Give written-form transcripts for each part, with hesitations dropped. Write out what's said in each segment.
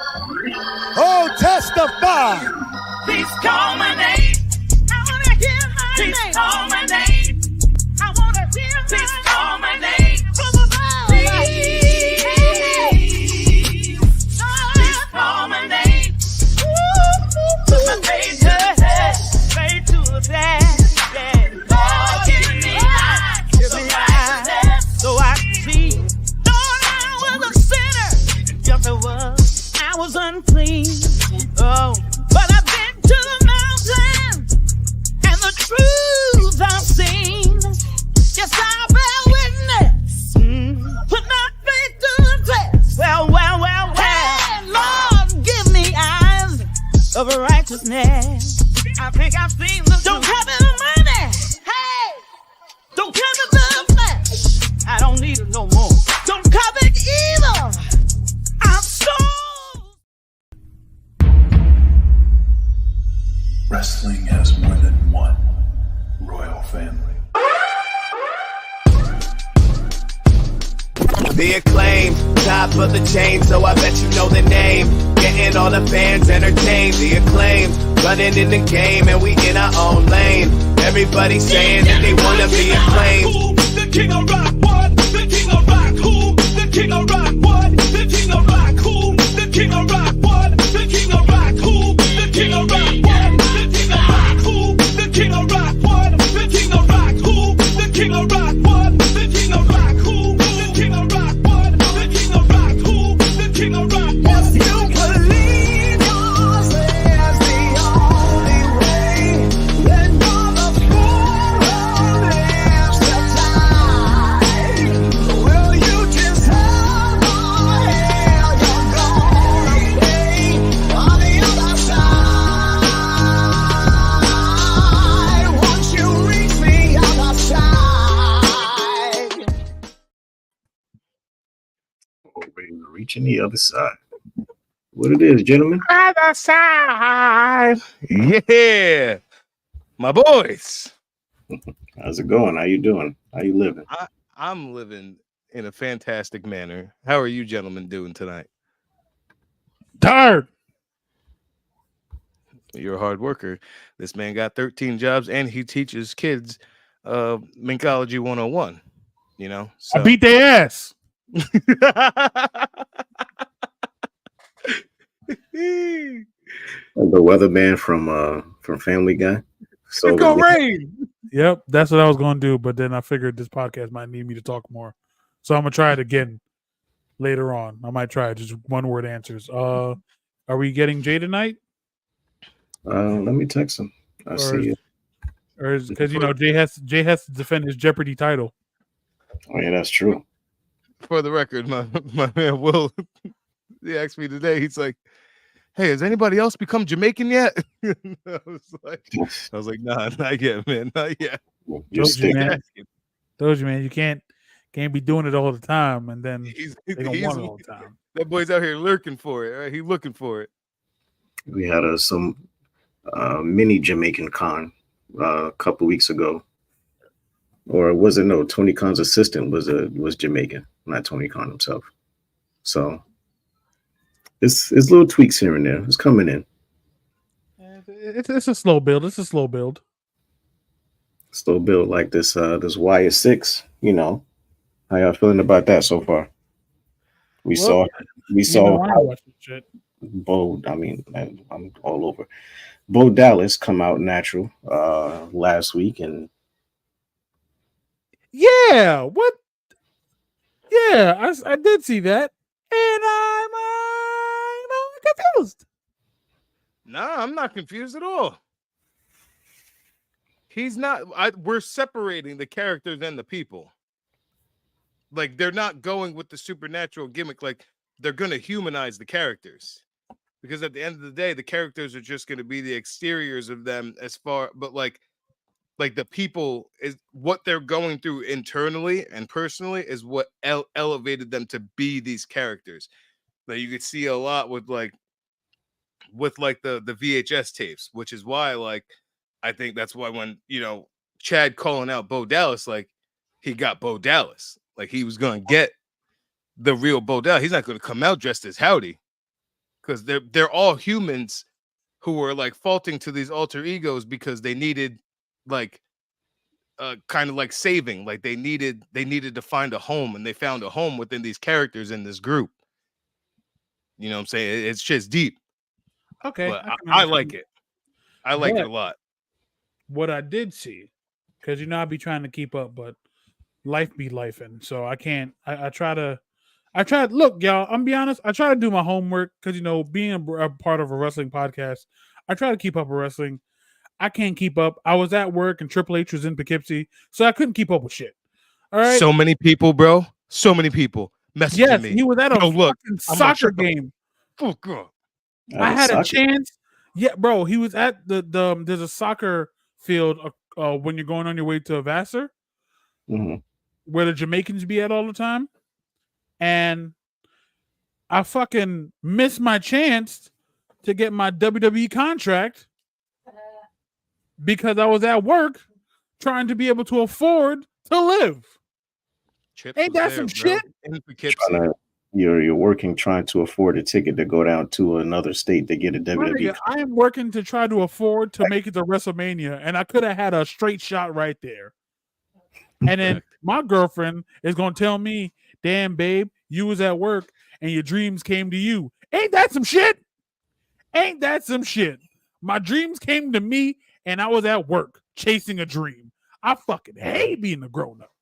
Oh, testify. Please call my name. I want to hear my name. Please call my name. I want to hear my name. Please call my name. Please call my name. Put my face to the head. Face to the head. Lord, give me eyes. Give me eyes. So I can see. Lord, I was a sinner. Yes, I was. I was unclean. Oh, but I've been to the mountain, and the truth I've seen. Yes, I bear witness. Put my faith to the test. Well. Hey, Lord, give me eyes of righteousness. I think I've seen the. Don't covet the money. Hey, don't covet the flesh. I don't need it no more. Don't covet either. I'm so. Wrestling has more than one royal family. The Acclaimed, top of the chain, so I bet you know the name. Getting all the fans entertained. The Acclaimed, running in the game, and we in our own lane. Everybody saying that they wanna be acclaimed. The king of rock, what? The king of rock, who? The king of rock, what? The king of rock, who? The king of rock, what? The king of rock, who? The king of rock, what? The king of rock, who? The king of rock, what? The king of rock, who? The king of rock, what? The king of rock, who? The king of rock, what? The king of rock, who? The king of rock, what? If you believe yours is the only way, then you're the fool who lives to die. Will you just hold on? Hell, you're gonna pay on the other side. Once you reach the other side. We're reaching the other side. What it is, gentlemen? Other side. Yeah. My boys. How's it going? How you doing? How you living? I'm living in a fantastic manner. How are you gentlemen doing tonight? Tired. You're a hard worker. This man got 13 jobs and he teaches kids Minkology 101. You know? I beat their ass. The weatherman from Family Guy. So It's gonna rain. Yep, that's what I was gonna do, but then I figured this podcast might need me to talk more, so I'm gonna try it again later on. I might try just one word answers. Are we getting Jay tonight? Let me text him. I see you. Or because Jay has to defend his Jeopardy title. Oh yeah, that's true. For the record, my man Will, he asked me today. He's like, "Hey, has anybody else become Jamaican yet?" I was like, "Nah, not yet, man, not yet." Just Told you, man, you can't be doing it all the time, and then they don't want it all the time. That boy's out here lurking for it. Right? He's looking for it. We had some mini Jamaican con a couple weeks ago, or was it no? Tony Khan's assistant was Jamaican, not Tony Khan himself. So it's little tweaks here and there. It's coming in. It's a slow build. It's a slow build. Slow build like this Wire 6. How y'all feeling about that so far? We saw Bo. I mean, I'm all over. Bo Dallas come out natural last week, and yeah, what? Yeah, I did see that, and I'm confused. Nah, I'm not confused at all. He's not. We're separating the characters and the people. Like, they're not going with the supernatural gimmick. Like, they're going to humanize the characters. Because at the end of the day, the characters are just going to be the exteriors of them but like the people is what they're going through internally and personally is what elevated them to be these characters. That you could see a lot with the VHS tapes, which is why, I think that's why when, Chad calling out Bo Dallas, he got Bo Dallas. He was going to get the real Bo Dallas. He's not going to come out dressed as Howdy. because they're all humans who were like faulting to these alter egos because they needed like kind of like saving, like they needed to find a home, and they found a home within these characters in this group. You know what I'm saying? It's just deep, Okay, but can I understand. like it. I like it But a lot. what I did see, because I be trying to keep up, but life be lifing, so I can't. I try to. Look, y'all. I'm be honest. I try to do my homework because being a part of a wrestling podcast, I try to keep up with wrestling. I can't keep up. I was at work and Triple H was in Poughkeepsie, so I couldn't keep up with shit. All right. So many people, bro. So many people messaging Yes, me. he was at a Yo, look, fucking I'm gonna soccer shut the game. fuck up. I had a Soccer. chance. Yeah, bro. He was at the there's a soccer field when you're going on your way to Vassar, Mhm. where the Jamaicans be at all the time, and I fucking missed my chance to get my WWE contract because I was at work trying to be able to afford to live. Chips Ain't was that there, some bro. shit? In Poughkeepsie. You're working trying to afford a ticket to go down to another state to get a My WWE. nigga, I am working to try to afford to make it to WrestleMania, and I could have had a straight shot right there. And then my girlfriend is gonna tell me, "Damn, babe, you was at work and your dreams came to you." Ain't that some shit? Ain't that some shit? My dreams came to me, and I was at work chasing a dream. I fucking hate being a grown up.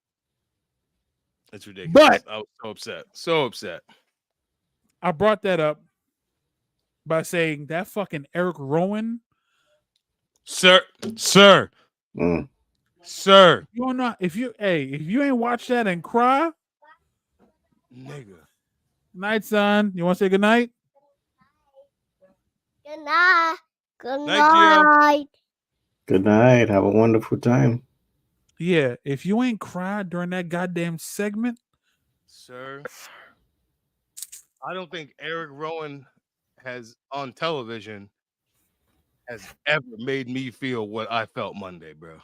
It's ridiculous. But I was so upset. So upset. I brought that up by saying that fucking Eric Rowan. Sir. Mm. Sir. You don't know if you ain't watched that and cry, Nigga. night, son. You want to say good night? Good night. Good Night, Gio. night. Good night. Have a wonderful time. Yeah, if you ain't cried during that goddamn segment, Sir. I don't think Eric Rowan has on television has ever made me feel what I felt Monday, bro.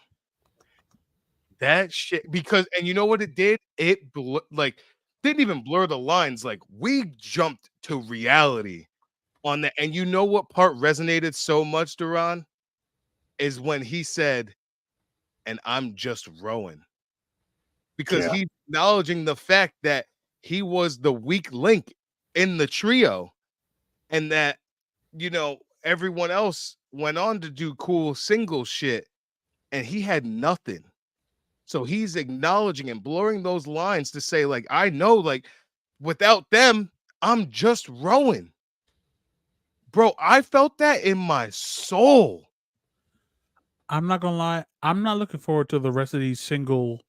That shit, because and you know what it did? It didn't even blur the lines. Like we jumped to reality on that. And you know what part resonated so much, Duran? Is when he said, "And I'm just Rowan." Because Yeah. he's acknowledging the fact that he was the weak link in the trio, and that everyone else went on to do cool single shit, and he had nothing. So he's acknowledging and blurring those lines to say, like, I know, like, without them, I'm just Rowan. Bro, I felt that in my soul. I'm not gonna lie, I'm not looking forward to the rest of these single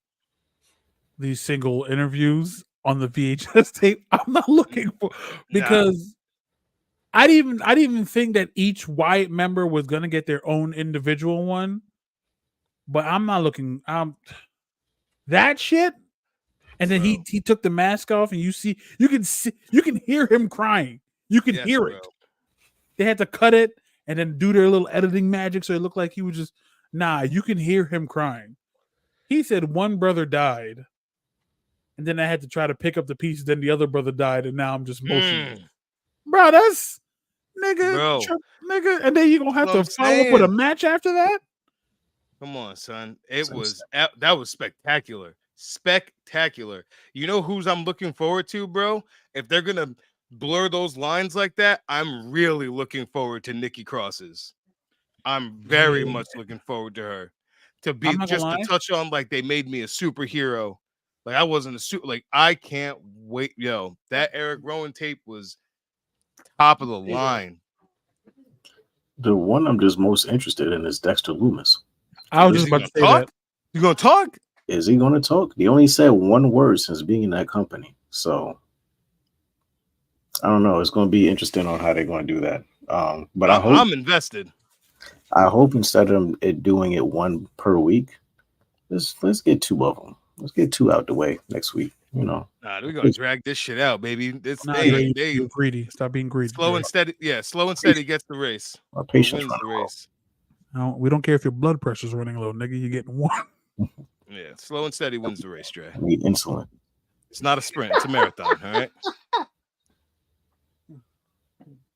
interviews on the VHS tape. I'm not looking for because I didn't even think that each Wyatt member was gonna get their own individual one. But I'm not looking. That shit. And then he took the mask off, and you can hear him crying. You can hear it. They had to cut it and then do their little editing magic so it looked like he was just you can hear him crying. He said one brother died, and then I had to try to pick up the pieces. Then the other brother died, and now I'm just motionless. Bro, that's nigga, nigga, and then you gonna have to follow up with a match after that. Come on, son. That was spectacular. Spectacular. You know who's I'm looking forward to, bro? If they're gonna blur those lines like that, I'm really looking forward to Nikki Cross's. I'm very much looking forward to her. To be just to touch on, like, they made me a superhero. Like I wasn't I can't wait. Yo, that Eric Rowan tape was top of the line. The one I'm just most interested in is Dexter Lumis. I was just about to say that. You gonna talk? Is he gonna talk? He only said one word since being in that company. So I don't know. It's gonna be interesting on how they're gonna do that. But I hope I'm invested. I hope instead of it doing it one per week, let's get two of them. Let's get two out the way next week. We're gonna drag this shit out, baby. You're greedy. Stop being greedy. Slow and steady. Yeah, slow and steady gets the race. Our patience wins the race. No, we don't care if your blood pressure's running low, nigga. You're getting one. Yeah, slow and steady wins the race, Dre. I need insulin. It's not a sprint; it's a marathon. All right.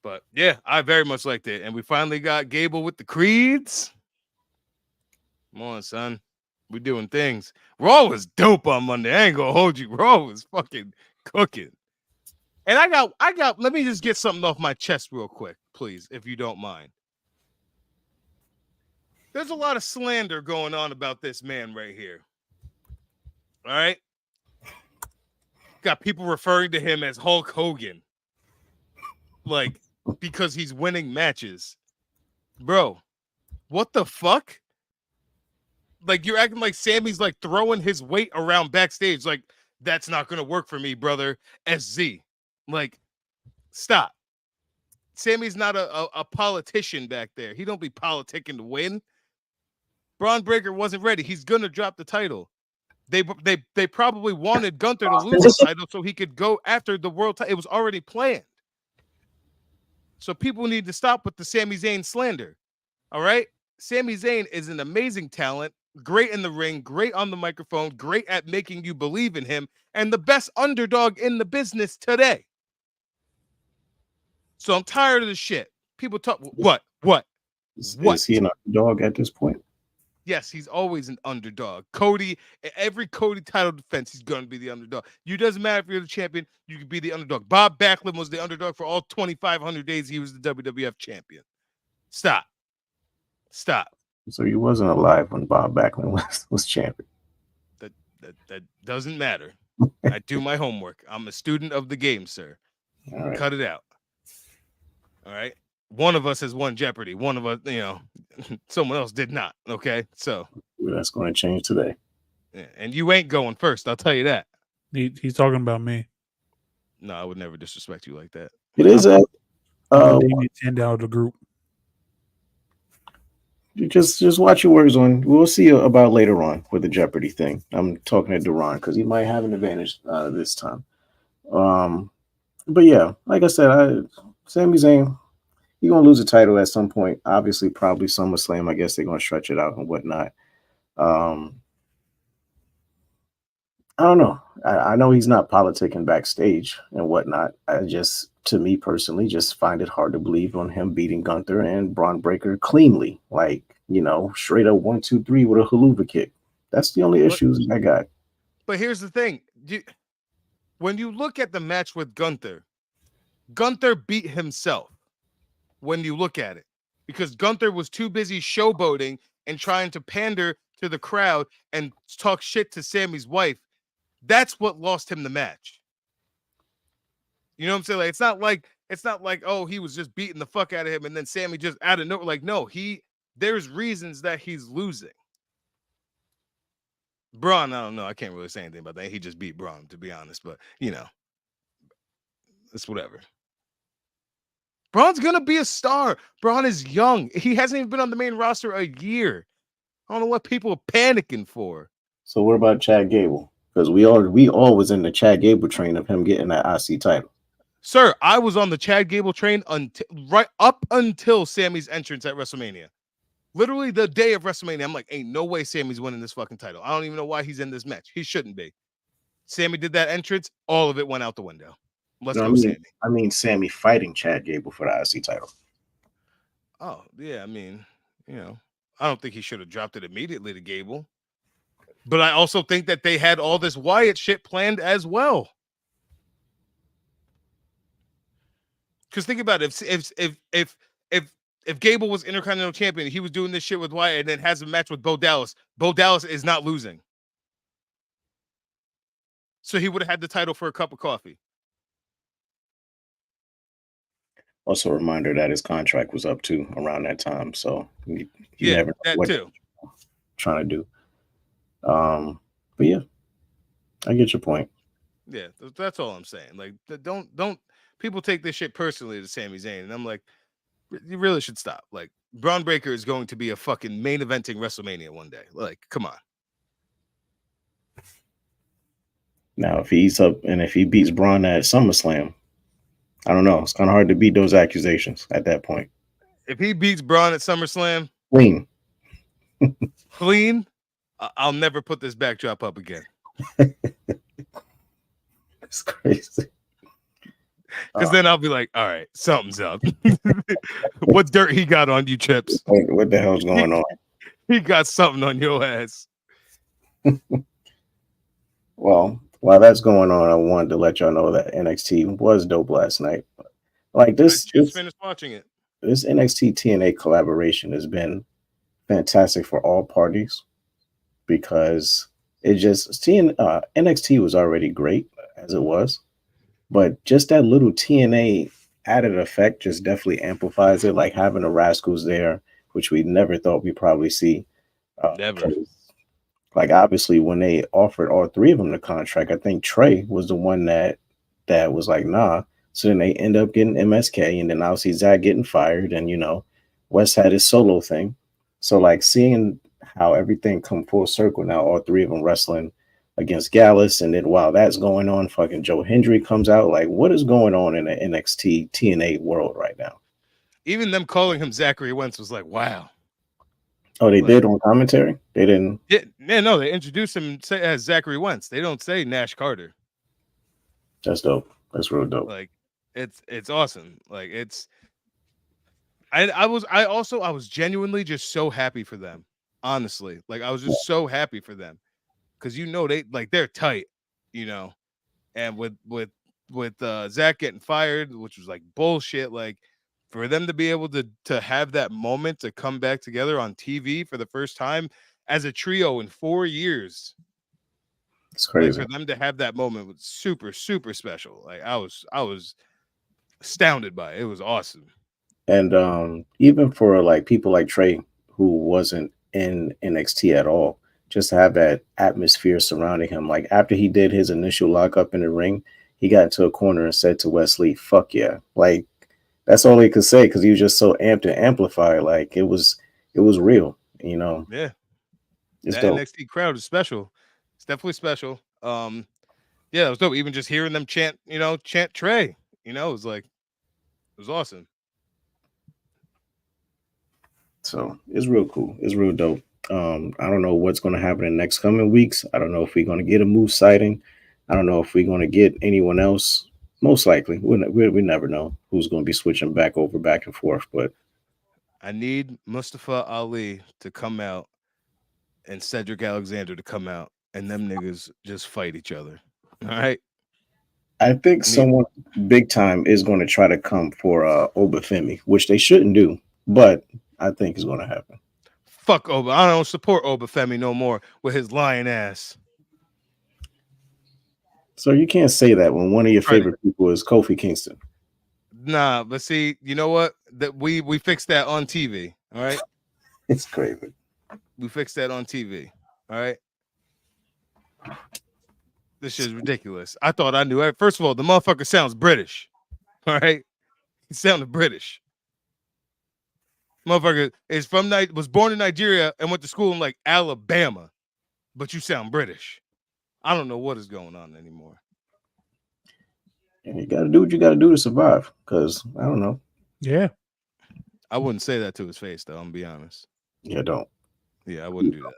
But yeah, I very much liked it. And we finally got Gable with the creeds. Come on, son. We're doing things. Raw was dope on Monday. I ain't gonna hold you. Raw was fucking cooking. And I got, let me just get something off my chest real quick, please, if you don't mind. There's a lot of slander going on about this man right here. All right. Got people referring to him as Hulk Hogan. Like, because he's winning matches. Bro, what the fuck? Like, you're acting like Sammy's like throwing his weight around backstage. Like, that's not going to work for me, brother. SZ. Like, stop. Sammy's not a politician back there. He don't be politicking to win. Braun Breaker wasn't ready. He's going to drop the title. They probably wanted Gunther to lose the title so he could go after the world title. It was already planned. So people need to stop with the Sami Zayn slander. All right? Sami Zayn is an amazing talent, great in the ring, great on the microphone, great at making you believe in him, and the best underdog in the business today. So I'm tired of the shit. People talk, what? Is he an underdog at this point? Yes, he's always an underdog. Cody, every Cody title defense, he's going to be the underdog. You doesn't matter if you're the champion, you can be the underdog. Bob Backlund was the underdog for all 2,500 days he was the WWF champion. Stop. So he wasn't alive when Bob Backlund was champion. That doesn't matter. I do my homework. I'm a student of the game, sir. All right. Cut it out. All right. One of us has won Jeopardy. One of us, someone else did not. Okay. So That's going to change today. yeah, and you ain't going first. I'll tell you that. He's talking about me. No, I would never disrespect you like that. It is a. Damien Sandow of the group. Just watch your words on. We'll see about later on with the Jeopardy thing. I'm talking to Duran because he might have an advantage this time. But yeah, like I said, Sami Zayn, he's gonna lose the title at some point. Obviously, probably SummerSlam. I guess they're gonna stretch it out and whatnot. I don't know. I know he's not politicking backstage and whatnot. To me personally, just find it hard to believe on him beating Gunther and Braun Breaker cleanly, like, straight up 1, 2, 3 with a haluva kick. That's the only issues I got. But here's the thing. When you look at the match with Gunther beat himself when you look at it, because Gunther was too busy showboating and trying to pander to the crowd and talk shit to Sammy's wife. That's what lost him the match. You know what I'm saying? Like, it's not like, oh, he was just beating the fuck out of him and then Sammy just out of nowhere. Like, no, there's reasons that he's losing. Braun, I don't know. I can't really say anything about that. He just beat Braun, to be honest, but it's whatever. Braun's gonna be a star. Braun is young. He hasn't even been on the main roster a year. I don't know what people are panicking for. So what about Chad Gable? Because we all was in the Chad Gable train of him getting that IC title. Sir, I was on the Chad Gable train right up until Sammy's entrance at WrestleMania. Literally the day of WrestleMania, I'm like, ain't no way Sammy's winning this fucking title. I don't even know why he's in this match. He shouldn't be. Sammy did that entrance. All of it went out the window. Let's go, Sammy. I mean, Sammy fighting Chad Gable for the IC title. Oh, yeah. I mean, I don't think he should have dropped it immediately to Gable. But I also think that they had all this Wyatt shit planned as well. Because think about it, if Gable was Intercontinental Champion, he was doing this shit with Wyatt and then has a match with Bo Dallas. Bo Dallas is not losing. So he would have had the title for a cup of coffee. Also a reminder that his contract was up too around that time. So you never know that what too. Trying to do. But yeah, I get your point. Yeah, that's all I'm saying. Like, don't people take this shit personally to Sami Zayn, and I'm like, you really should stop. Like, Braun Breaker is going to be a fucking main eventing WrestleMania one day. Like, come on. Now, if he's up and if he beats Braun at SummerSlam, I don't know. It's kind of hard to beat those accusations at that point. If he beats Braun at SummerSlam, clean, I'll never put this backdrop up again. It's crazy. Because then I'll be like, all right, something's up. What dirt he got on you, Chips? What the hell's going on? He got something on your ass. Well, while that's going on, I wanted to let y'all know that NXT was dope last night. Like I just finished watching it. This NXT TNA collaboration has been fantastic for all parties because NXT was already great as it was, but just that little TNA added effect just definitely amplifies it. Like having the Rascals there, which we never thought we'd probably see. Never. Like obviously, when they offered all three of them the contract, I think Trey was the one that was like, nah. So then they end up getting MSK, and then obviously Zach getting fired, and Wes had his solo thing. So like seeing how everything come full circle now, all three of them wrestling against Gallus, and then while that's going on, fucking Joe Hendry comes out. Like, what is going on in the NXT TNA world right now? Even them calling him Zachary Wentz was like, wow. Oh, they did on commentary? They didn't? Yeah, no, they introduced him as Zachary Wentz. They don't say Nash Carter. That's dope. That's real dope. Like, it's awesome. Like, I was genuinely just so happy for them. Honestly, like I was just so happy for them because they're tight, and with Zach getting fired, which was like bullshit. Like for them to be able to have that moment to come back together on TV for the first time as a trio in 4 years. It's crazy. Like, for them to have that moment was super, super special. Like I was astounded by it. It was awesome. And even for like people like Trey, who wasn't in NXT at all, just to have that atmosphere surrounding him. Like after he did his initial lockup in the ring, he got into a corner and said to Wesley, "Fuck yeah!" Like that's all he could say because he was just so amped and amplified. Like it was real, Yeah, it's that dope. NXT crowd is special. It's definitely special. Yeah, it was dope. Even just hearing them chant Trey, it was awesome. So it's real cool. It's real dope. I don't know what's going to happen in the next coming weeks. I don't know if we're going to get a Moose sighting. I don't know if we're going to get anyone else. Most likely, we never know who's going to be switching back and forth. But I need Mustafa Ali to come out and Cedric Alexander to come out, and them niggas just fight each other. All right. I think someone big time is going to try to come for Obafemi, which they shouldn't do, but I think it's going to happen. Fuck Oba. I don't support Obafemi no more with his lying ass. So you can't say that when one of your favorite people is Kofi Kingston. Nah, but see, you know what? That we fixed that on TV. All right. It's crazy. We fixed that on TV. All right. This shit is ridiculous. I thought I knew. First of all, the motherfucker sounds British. All right. He sounded British. Motherfucker was born in Nigeria and went to school in like Alabama, but you sound British. I don't know what is going on anymore. And you got to do what you got to do to survive. Because I don't know. Yeah. I wouldn't say that to his face, though. I'm gonna be honest. Yeah, don't. Yeah, I wouldn't do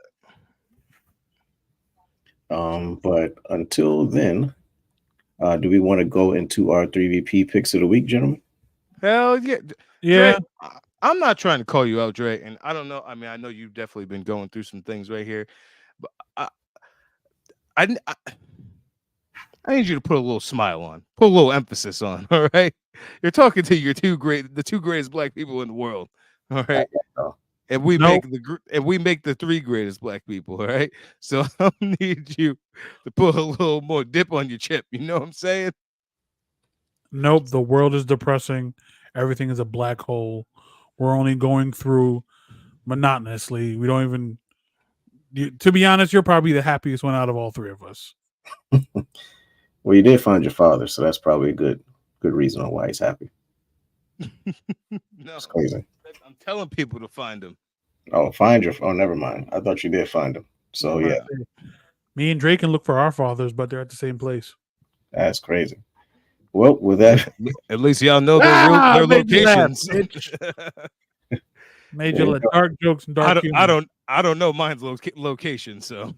that. But until then, do we want to go into our 3VP picks of the week, gentlemen? Hell yeah. Yeah. Dre, I'm not trying to call you out, Dre, and I don't know. I mean, I know you've definitely been going through some things right here, but I need you to put a little smile on, put a little emphasis on. All right, you're talking to the two greatest black people in the world. All right, and we make the three greatest black people. All right, so I need you to put a little more dip on your chip. You know what I'm saying? Nope. The world is depressing. Everything is a black hole. We're only going through monotonously. We don't even. To be honest, you're probably the happiest one out of all three of us. Well, you did find your father, so that's probably a good reason on why he's happy. No, it's crazy. I'm telling people to find him. Oh, never mind. I thought you did find him. So yeah. Me and Drake can look for our fathers, but they're at the same place. That's crazy. Well, with that, at least y'all know their locations. Major dark jokes and dark humor. I don't know mine's location. So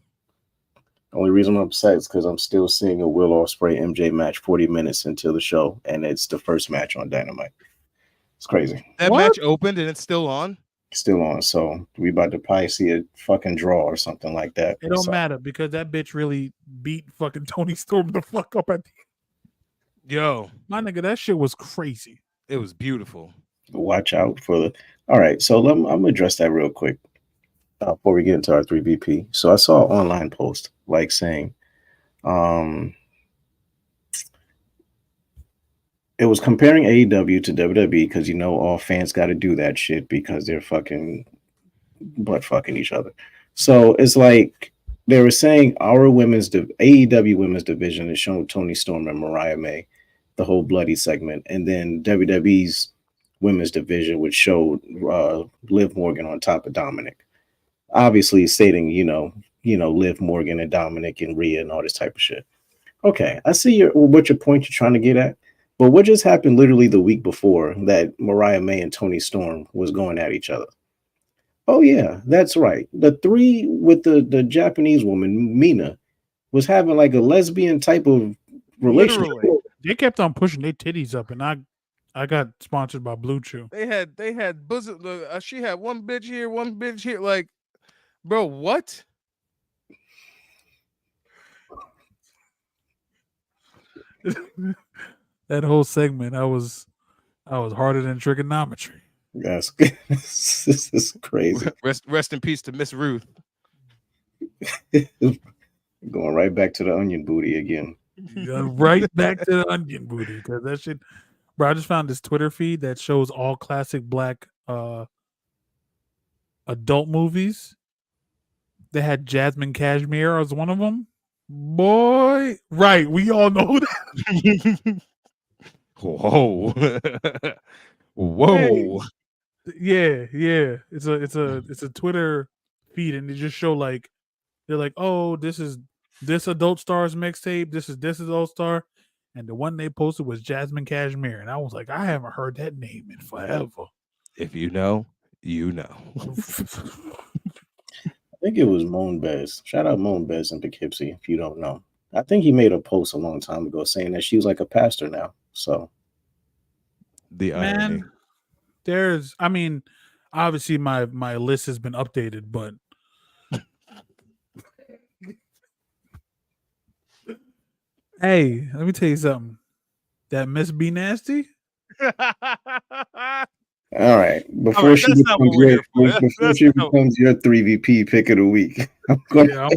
Only reason I'm upset is because I'm still seeing a Will Ospreay MJ match 40 minutes into the show, and it's the first match on Dynamite. It's crazy. That What? match opened and it's still on. Still on, so we about to probably see a fucking draw or something like that. It don't So, matter because that bitch really beat fucking Tony Storm the fuck up at the Yo, my nigga. That shit was crazy. it was beautiful. watch out for the. All right, so I'm gonna address that real quick before we get into our 3VP. So I saw an online post like saying, it was comparing AEW to WWE because all fans got to do that shit because they're fucking butt fucking each other. So it's like they were saying our AEW women's division is showing Toni Storm and Mariah May, the whole bloody segment, and then WWE's women's division would show Liv Morgan on top of Dominic. Obviously stating, Liv Morgan and Dominic and Rhea and all this type of shit. Okay, I see what your point you're trying to get at. But what just happened literally the week before that Mariah May and Toni Storm was going at each other? Oh, yeah, that's right. The three with the Japanese woman, Mina, was having like a lesbian type of relationship. Literally. They kept on pushing their titties up, and I got sponsored by Blue Chew. They had bosom. She had one bitch here, one bitch here. Like, bro, what? That whole segment, I was harder than trigonometry. Yes, this is crazy. Rest in peace to Miss Ruth. Going right back to the onion booty again. Right back to the onion booty because that shit. Bro, I just found this Twitter feed that shows all classic black adult movies. They had Jasmine Cashmere as one of them. Boy, right? We all know that. Whoa, whoa! Hey, yeah. It's a Twitter feed, and they just show like they're like, oh, this is this adult stars mixtape. This adult star, and the one they posted was Jasmine Cashmere, and I was like, I haven't heard that name in forever. If you know, you know. I think it was Moan Bez. Shout out Moan Bez in Poughkeepsie if you don't know. I think he made a post a long time ago saying that she was like a pastor now. So The irony. Man, obviously my list has been updated, but hey, let me tell you something. That Miss B Nasty, all right, before right, she that's not what we're here for. before she becomes your 3VP pick of the week, I'm going. yeah,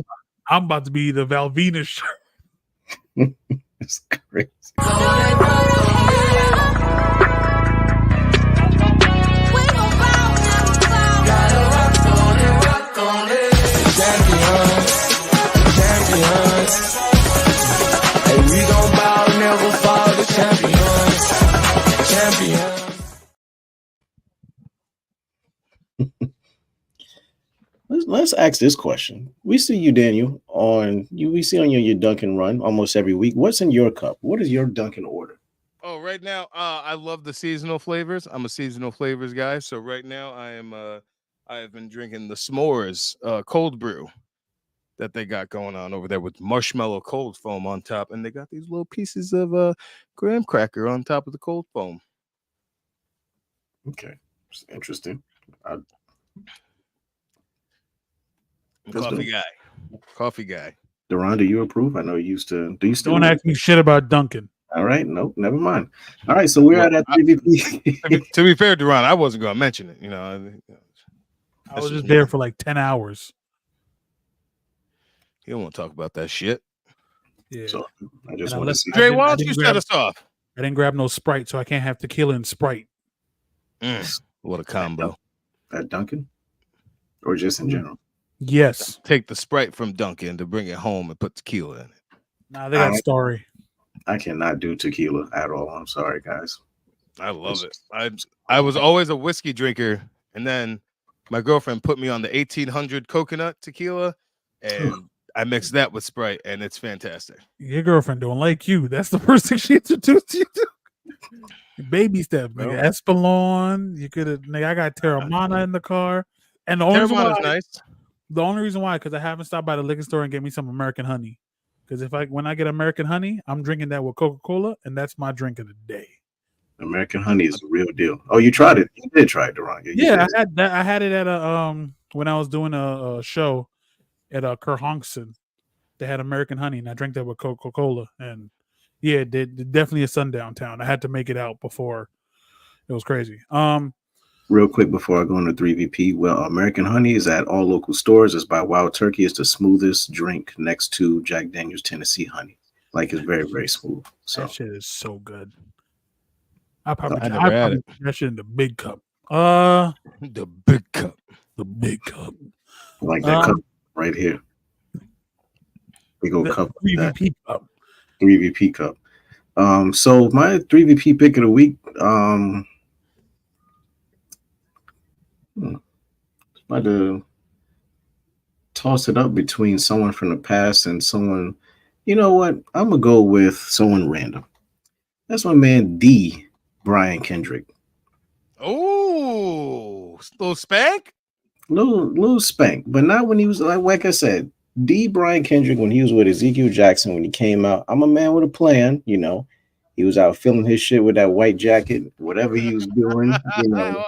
I'm about to be the Valvina shirt. It's crazy. Hey, we gon' bow, never fall. The champions. Let's ask this question. We see you, Daniel, we see on your Dunkin' run almost every week. What's in your cup? What is your Dunkin' order? Oh, right now, I love the seasonal flavors. I'm a seasonal flavors guy. So right now, I have been drinking the S'mores cold brew that they got going on over there with marshmallow cold foam on top, and they got these little pieces of graham cracker on top of the cold foam. Okay, it's interesting. Coffee guy. Duran, do you approve? I know you used to. Do you still? Don't ask me shit about Duncan. All right, nope, never mind. All right, so we're at that 3VP. To be fair, Duran, I wasn't going to mention it. I was just there for like 10 hours. You don't want to talk about that shit. Yeah. So I just And want to see. Dre, didn't- why I don't you didn't set grab- us off? I didn't grab no Sprite, so I can't have tequila and Sprite. What a combo. At Dunkin'? Or just in general? Yes. Take the Sprite from Dunkin' to bring it home and put tequila in it. Nah, they got Story. I cannot do tequila at all. I'm sorry, guys. I love it. I was always a whiskey drinker, and then my girlfriend put me on the 1800 coconut tequila, and I mixed that with Sprite, and it's fantastic. Your girlfriend don't like you. That's the first thing she introduced you to. Baby step, nigga. Espolon. You could have, nigga. I got Terramana in the car, and the only reason Terramana's why, nice. The only reason why, because I haven't stopped by the liquor store and get me some American honey. Because when I get American honey, I'm drinking that with Coca-Cola, and that's my drink of the day. American honey is a real deal. Oh, you tried it? You did try it, Deron. You Yeah, did. I had that. I had it at a when I was doing a show at Kerhonkson. They had American honey, and I drank that with Coca-Cola. And yeah, definitely a sundown town. I had to make it out before. It was crazy. Real quick before I go into 3VP, well, American honey is at all local stores. It's by Wild Turkey. It's the smoothest drink next to Jack Daniel's Tennessee honey. Like, it's very, very smooth. So that shit is so good. I probably I never had it. put that shit in the big cup. The big cup. The big cup. like that cup right here. Big old cup. 3VP cup. 3VP cup. So my 3VP pick of the week. About to toss it up between someone from the past and someone. You know what? I'm gonna go with someone random. That's my man D. Brian Kendrick. Oh, little spank. Little spank, but not when he was like I said. D. Brian Kendrick, when he was with Ezekiel Jackson, when he came out, I'm a man with a plan. You know, he was out filming his shit with that white jacket, whatever he was doing. You know,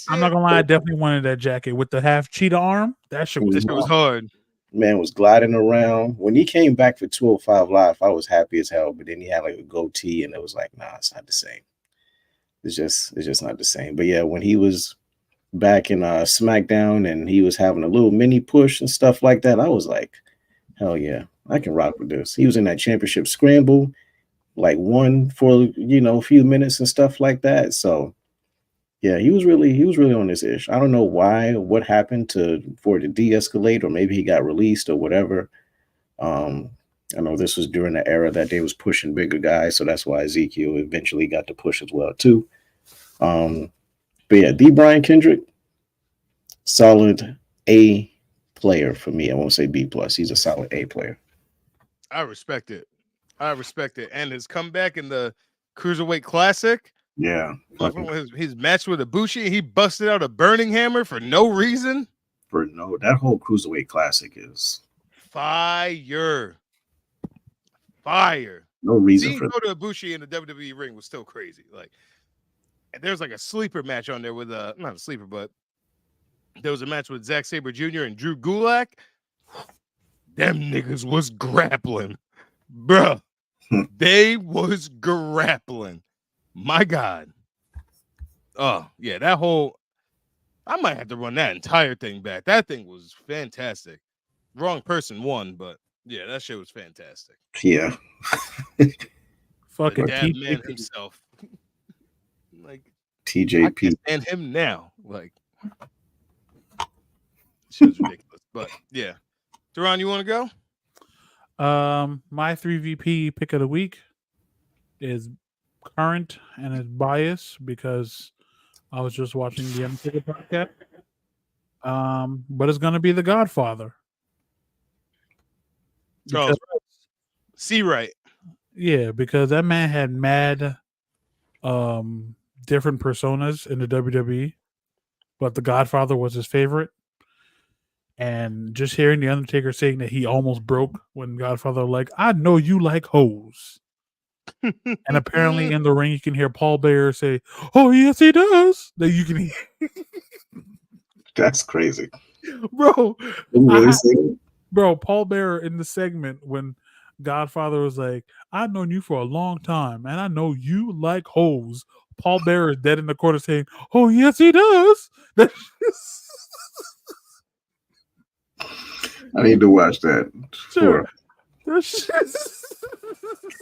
I'm not gonna lie, I definitely wanted that jacket with the half cheetah arm. That shit was hard. Man was gliding around. When he came back for 205 Live, I was happy as hell. But then he had like a goatee, and it was like, nah, it's not the same. It's just not the same. But yeah, when he was back in SmackDown and he was having a little mini push and stuff like that, I was like, hell yeah, I can rock with this. He was in that championship scramble, like won for a few minutes and stuff like that. So yeah, he was really on this ish. I don't know what happened for it to de-escalate, or maybe he got released or whatever. I know this was during the era that they was pushing bigger guys, so that's why Ezekiel eventually got the push as well too. But yeah, D. Brian Kendrick, solid A player for me. I won't say B plus. He's a solid A player. I respect it. And his comeback in the Cruiserweight Classic. Yeah. His match with Ibushi, he busted out a burning hammer for no reason. That whole Cruiserweight Classic is fire. No reason Seeing for go to Ibushi in the WWE ring was still crazy. Like, and there's like a sleeper match on there with not a sleeper, but there was a match with Zack Sabre Jr. and Drew Gulak. Them niggas was grappling, bruh. They was grappling. My God. Oh yeah, that whole. I might have to run that entire thing back. That thing was fantastic. Wrong person won, but yeah, that shit was fantastic. Yeah. Fucking man himself. Like TJP and him now. Like shit's ridiculous. But yeah. Deron, you want to go? My 3VP pick of the week is current and is biased because I was just watching the Undertaker podcast. But it's gonna be The Godfather. Charles, see right. Yeah, because that man had mad different personas in the WWE, but The Godfather was his favorite. And just hearing the Undertaker saying that he almost broke when Godfather like, I know you like hoes. And apparently in the ring you can hear Paul Bearer say, oh yes he does. That you can hear. That's crazy. Bro. Really Bro, Paul Bearer in the segment when Godfather was like, I've known you for a long time and I know you like hoes. Paul Bearer is dead in the corner saying, oh yes he does. I need to watch that. Sure.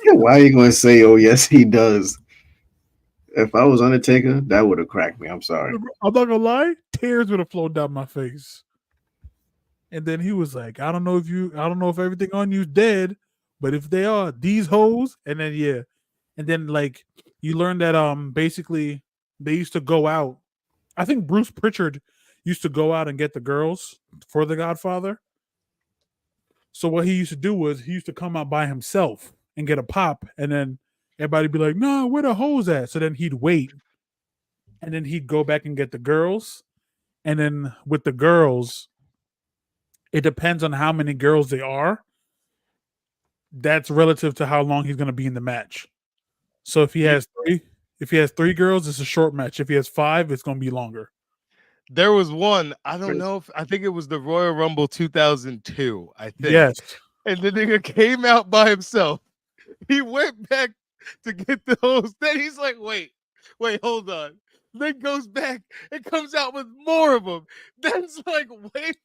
Why are you going to say, oh, yes, he does? If I was Undertaker, that would have cracked me. I'm sorry. I'm not going to lie. Tears would have flowed down my face. And then he was like, I don't know if everything on you's dead, but if they are, these hoes. And then, yeah. And then, like, you learn that basically they used to go out. I think Bruce Pritchard used to go out and get the girls for The Godfather. So what he used to do was he used to come out by himself and get a pop, and then everybody be like, "No, where the hoes at?" So then he'd wait, and then he'd go back and get the girls, and then with the girls, it depends on how many girls they are. That's relative to how long he's going to be in the match. So if he has three girls, it's a short match. If he has 5, it's going to be longer. There was one, I don't know if I think it was the Royal Rumble 2002, I think. Yes. And the nigga came out by himself. He went back to get the host. Then he's like, wait, hold on. Then goes back and comes out with more of them. Then's like, wait.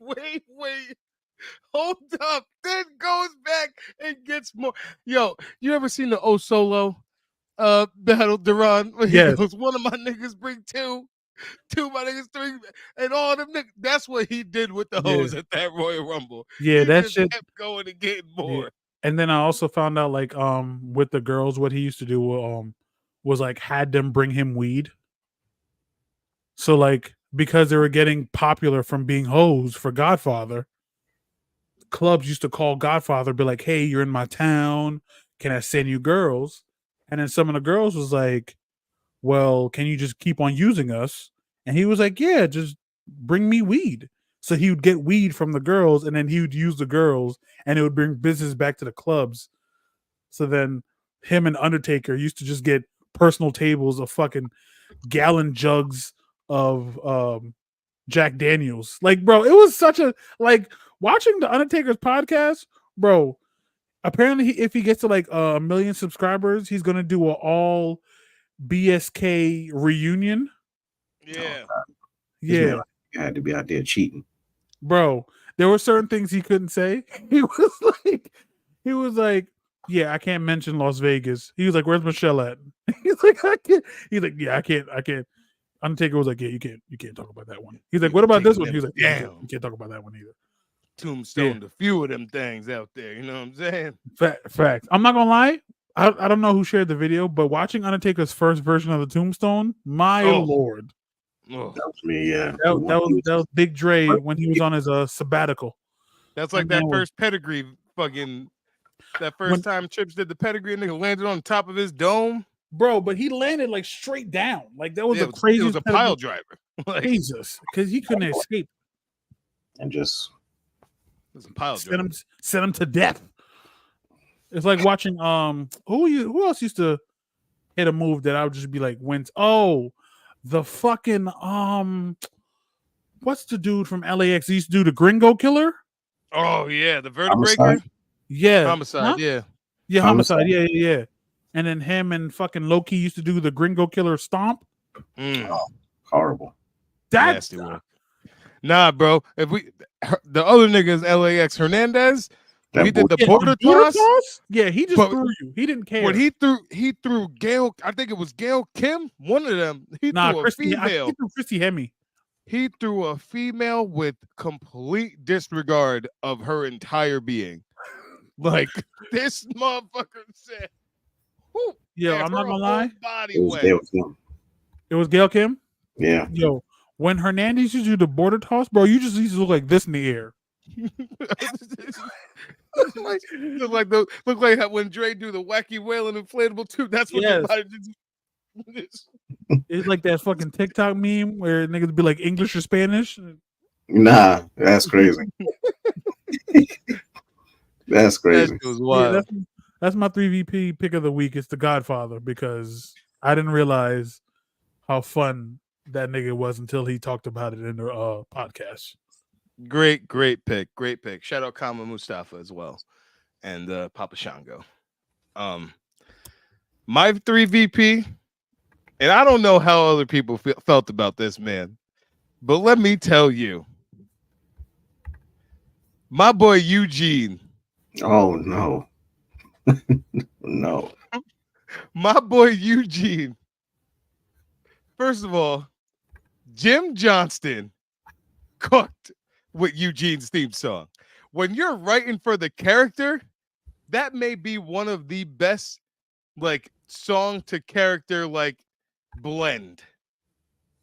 Hold up. Then goes back and gets more. Yo, you ever seen the O Solo battle, Duran? When Yes. he goes, one of my niggas bring 2 of my niggas 3, and all them niggas. That's what he did with the hoes at that Royal Rumble. Yeah, He that just shit. kept going and getting more. Yeah. And then I also found out like with the girls, what he used to do was like had them bring him weed. So like because they were getting popular from being hoes for Godfather, clubs used to call Godfather, be like, "Hey, you're in my town. Can I send you girls?" And then some of the girls was like, "Well, can you just keep on using us?" And he was like, "Yeah, just bring me weed." So he would get weed from the girls, and then he would use the girls, and it would bring business back to the clubs. So then him and Undertaker used to just get personal tables of fucking gallon jugs of Jack Daniels. Like, bro, it was such a like watching the Undertaker's podcast, bro. Apparently, if he gets to like 1 million subscribers, he's gonna do an all BSK reunion. Yeah. Yeah, You had to be out there cheating. bro. There were certain things he couldn't say. He was like, yeah, I can't mention Las Vegas. He was like, where's Michelle at? He's like, I can't. He's like, yeah, I can't. Undertaker was like, yeah, you can't talk about that one. He's like, what about this one? He was like, yeah, you can't talk about that one either. Tombstone, a few of them things out there. You know what I'm saying? Fact. I'm not gonna lie. I don't know who shared the video, but watching Undertaker's first version of the Tombstone, my lord, Oh. That was me, yeah. that was Big Dre when he was on his sabbatical. That's like that first pedigree fucking. That first time Trips did the pedigree, and nigga landed on top of his dome, bro. But he landed like straight down, like that was Yeah, the craziest. It was a pile driver. Like, Jesus, because he couldn't escape. And just it was a pile driver. Send him to death. It's like watching who else used to hit a move that I would just be like, when's the fucking what's the dude from LAX? He used to do the Gringo Killer. Oh yeah, the Vertebreaker. Homicide? Yeah, Homicide. Huh? Yeah, Homicide. Yeah. And then him and fucking Loki used to do the Gringo Killer Stomp. Oh, horrible. That's nasty work. Nah, bro. If the other niggas, LAX Hernandez, he did the border toss. Yeah, he just threw you. He didn't care. When he threw Gail, I think it was Gail Kim, one of them. He threw a female. He threw Christy Hemme. He threw a female with complete disregard of her entire being. Like this motherfucker said. Yo, I'm not gonna lie. It was Gail Kim. It was Gail Kim? Yeah. Yo, when Hernandez used to do the border toss, bro, you just used to look like this in the air. look like when Dre do the wacky wailing inflatable tube. That's what everybody did. It's like that fucking TikTok meme where niggas be like English or Spanish. Nah, that's crazy. That's crazy. That was wild. Yeah, that's my 3VP pick of the week. It's The Godfather because I didn't realize how fun that nigga was until he talked about it in the podcast. Great pick. Great pick. Shout out Kama Mustafa as well. And Papa Shango. My 3VP, and I don't know how other people felt about this, man. But let me tell you. My boy Eugene. Oh no. No. My boy Eugene. First of all, Jim Johnston cooked with Eugene's theme song. When you're writing for the character, that may be one of the best like song to character like blend.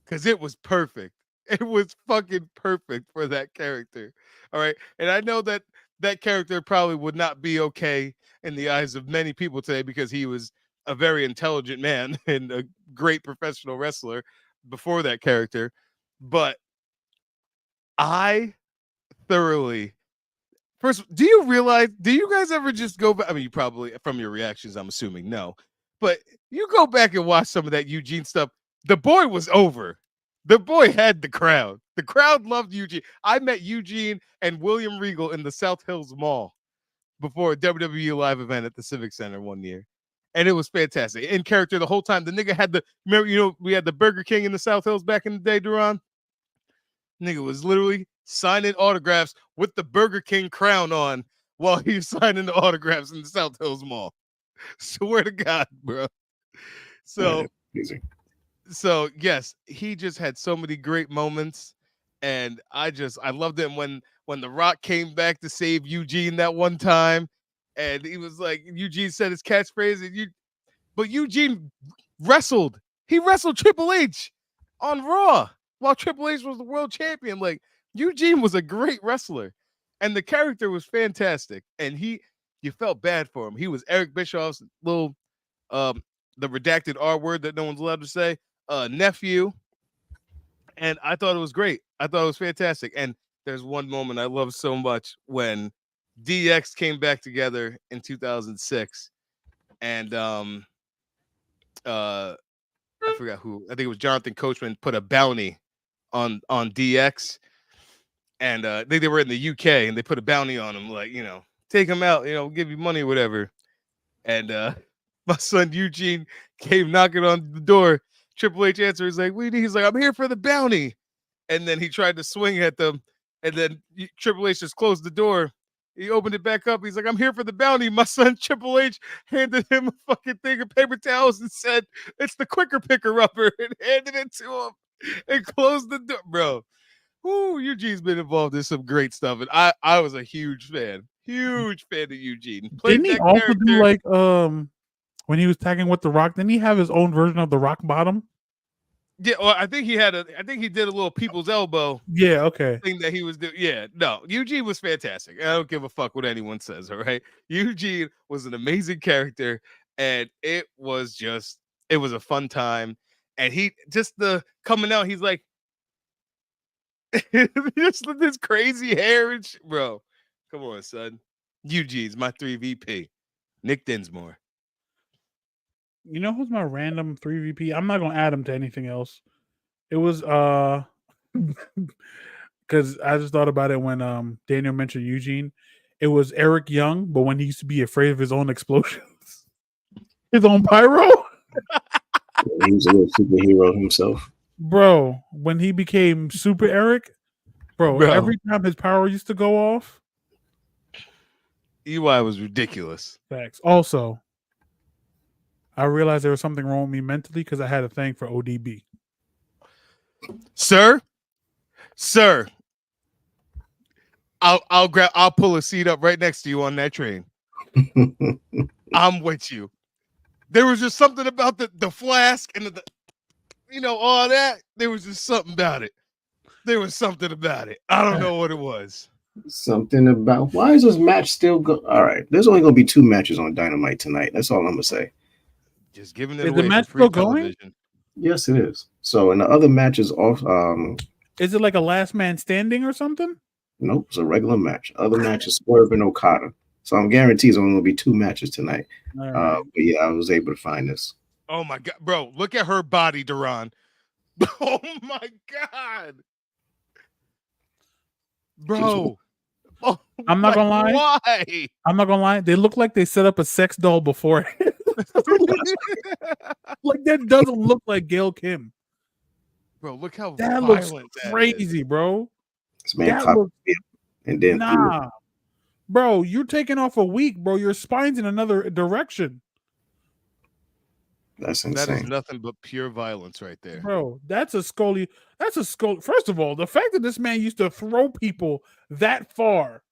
Cause it was perfect. It was fucking perfect for that character. All right. And I know that that character probably would not be okay in the eyes of many people today because he was a very intelligent man and a great professional wrestler before that character. But I thoroughly First, do you realize? Do you guys ever just go back? I mean, you probably from your reactions, I'm assuming no, but you go back and watch some of that Eugene stuff. The boy was over. The boy had the crowd. The crowd loved Eugene. I met Eugene and William Regal in the South Hills Mall before a WWE live event at the Civic Center one year. And it was fantastic. In character the whole time. The nigga had remember, we had the Burger King in the South Hills back in the day, Duran? Nigga was literally signing autographs with the Burger King crown on while he was signing the autographs in the South Hills Mall. Swear to God, bro. So yes, he just had so many great moments, and I loved it when The Rock came back to save Eugene that one time, and he was like, Eugene said his catchphrase, but Eugene wrestled. He wrestled Triple H on Raw while Triple H was the world champion. Like, Eugene was a great wrestler, and the character was fantastic, and you felt bad for him. He was Eric Bischoff's little the redacted R word that no one's allowed to say, nephew. And I thought it was great. I thought it was fantastic. And there's one moment I love so much when DX came back together in 2006. And I forgot who. I think it was Jonathan Coachman put a bounty on DX. And they were in the UK and they put a bounty on him, like, take him out, we'll give you money or whatever. And my son Eugene came knocking on the door. Triple H answered. He's like, "What do you need?" He's like, "I'm here for the bounty." And then he tried to swing at them. And then Triple H just closed the door. He opened it back up. He's like, "I'm here for the bounty." My son Triple H handed him a fucking thing of paper towels and said, "It's the quicker picker upper," and handed it to him and closed the door. Bro, Eugene's been involved in some great stuff. And I was a huge fan of Eugene. Didn't he also do like when he was tagging with The Rock? Didn't he have his own version of the Rock Bottom? Yeah, well, I think he did a little people's elbow. Yeah, okay. Thing that he was doing. Yeah, no, Eugene was fantastic. I don't give a fuck what anyone says. All right, Eugene was an amazing character, and it was a fun time. And he just coming out, he's like, just this crazy hair and shit. Bro, come on, son. Eugene's my 3VP. Nick Dinsmore. You know who's my random 3VP? I'm not gonna add him to anything else. It was because I just thought about it when Daniel mentioned Eugene. It was Eric Young, but when he used to be afraid of his own explosions, his own pyro. He was a little superhero himself. Bro, when he became Super Eric, bro, every time his power used to go off, EY was ridiculous. Facts. Also, I realized there was something wrong with me mentally because I had a thing for ODB. Sir, I'll pull a seat up right next to you on that train. I'm with you. There was just something about the flask and all that. There was just something about it. I don't know what it was. Something about why is this match still go? All right, there's only gonna be 2 matches on Dynamite tonight. That's all I'm gonna say. Just giving it is away. The match for free still going? television. Yes, it is. So, and the other match is off. Is it like a last man standing or something? Nope, it's a regular match. Other match is Swerve and Okada. So I'm guaranteed it's only gonna be 2 matches tonight. Right. But yeah, I was able to find this. Oh my god, bro! Look at her body, Duran. Oh my god, bro! Oh, I'm not gonna lie. Why? I'm not gonna lie. They look like they set up a sex doll before. Like that doesn't look like Gail Kim. Bro, look how that looks violent crazy, bro. This man top and then nah, bro. You're taking off a week, bro. Your spine's in another direction. That's insane. That is nothing but pure violence right there, bro. That's a skull. That's a skull. First of all, the fact that this man used to throw people that far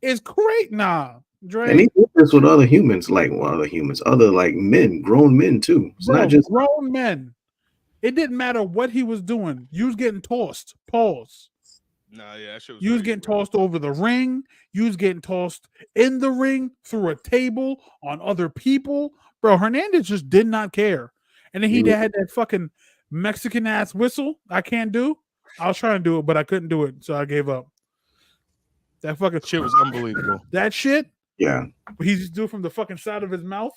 is great. Nah, Dre. And he did this with other humans, other like men, grown men too. It's bro, not just grown men. It didn't matter what he was doing. You was getting tossed. Pause. Nah, yeah, you was getting tossed over the ring. You was getting tossed in the ring, through a table, on other people. Bro, Hernandez just did not care. And then he had that fucking Mexican ass whistle I can't do. I was trying to do it, but I couldn't do it, so I gave up. That fucking Shit was unbelievable. that shit. Yeah, He just do it from the fucking side of his mouth.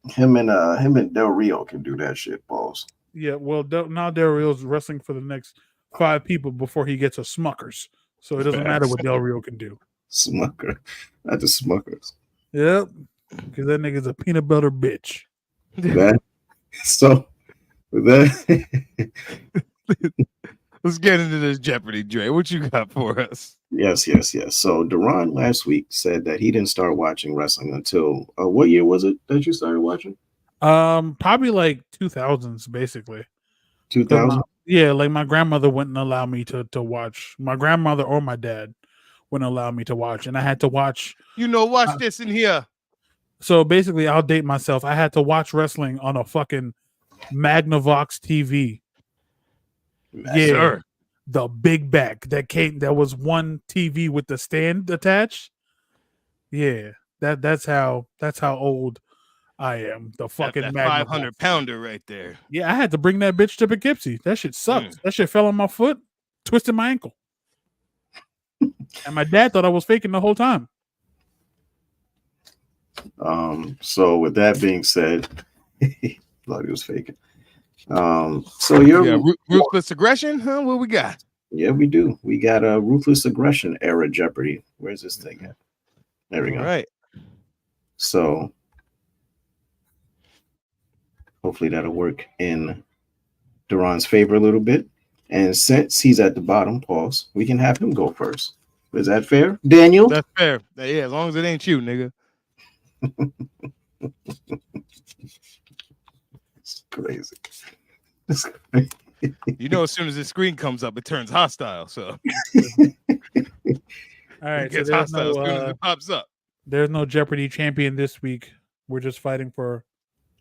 him and Del Rio can do that shit, balls. Yeah, well, now Del Rio's wrestling for the next 5 people before he gets a Smuckers, so it doesn't matter what Del Rio can do. Smucker, not the Smuckers. Yep, because that nigga's a peanut butter bitch. That so with that. Let's get into this Jeopardy, Dre. What you got for us? Yes. So Duran last week said that he didn't start watching wrestling until what year was it that you started watching? Probably like 2000s, basically. 2000. Yeah, like my grandmother wouldn't allow me to watch. My grandmother or my dad wouldn't allow me to watch, and I had to watch. Watch this in here. So basically, I'll date myself. I had to watch wrestling on a fucking Magnavox TV. Yeah, Sir. the big back that came. That was one TV with the stand attached. Yeah, that's how old I am. The fucking that Magnavox. 500-pounder right there. Yeah, I had to bring that bitch to Poughkeepsie. That shit sucked. That shit fell on my foot, twisted my ankle, and my dad thought I was faking the whole time. So with that being said, thought he was faking. So you're ruthless aggression, huh? What we got? Yeah, we do. We got a ruthless aggression era Jeopardy. Where's this thing at? There we go. All right. So hopefully that'll work in Duran's favor a little bit. And since he's at the bottom, pause, we can have him go first. Is that fair, Daniel? That's fair. Yeah, as long as it ain't you, nigga. It's crazy. As soon as the screen comes up, it turns hostile. So All right, it gets so hostile as soon as it pops up. There's no Jeopardy champion this week. We're just fighting for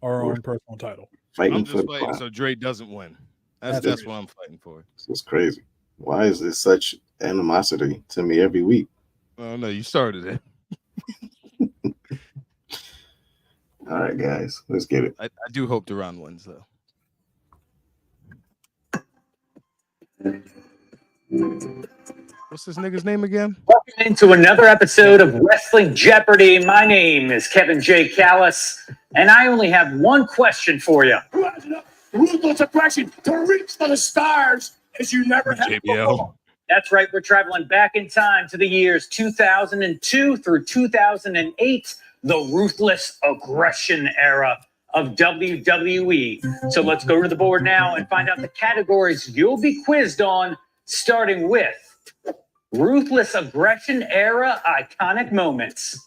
our own personal title. I'm just fighting so Dre doesn't win. That's what I'm fighting for. This is crazy. Why is there such animosity to me every week? Oh no, you started it. All right, guys, let's get it. I do hope Duran wins, though. What's this nigga's name again? Welcome into another episode of Wrestling Jeopardy. My name is Kevin J. Callis, and I only have one question for you. Who has enough ruthless aggression to reach for the stars as you never have before? That's right. We're traveling back in time to the years 2002 through 2008, the ruthless aggression era of WWE. So let's go to the board now and find out the categories you'll be quizzed on, starting with ruthless aggression era iconic moments,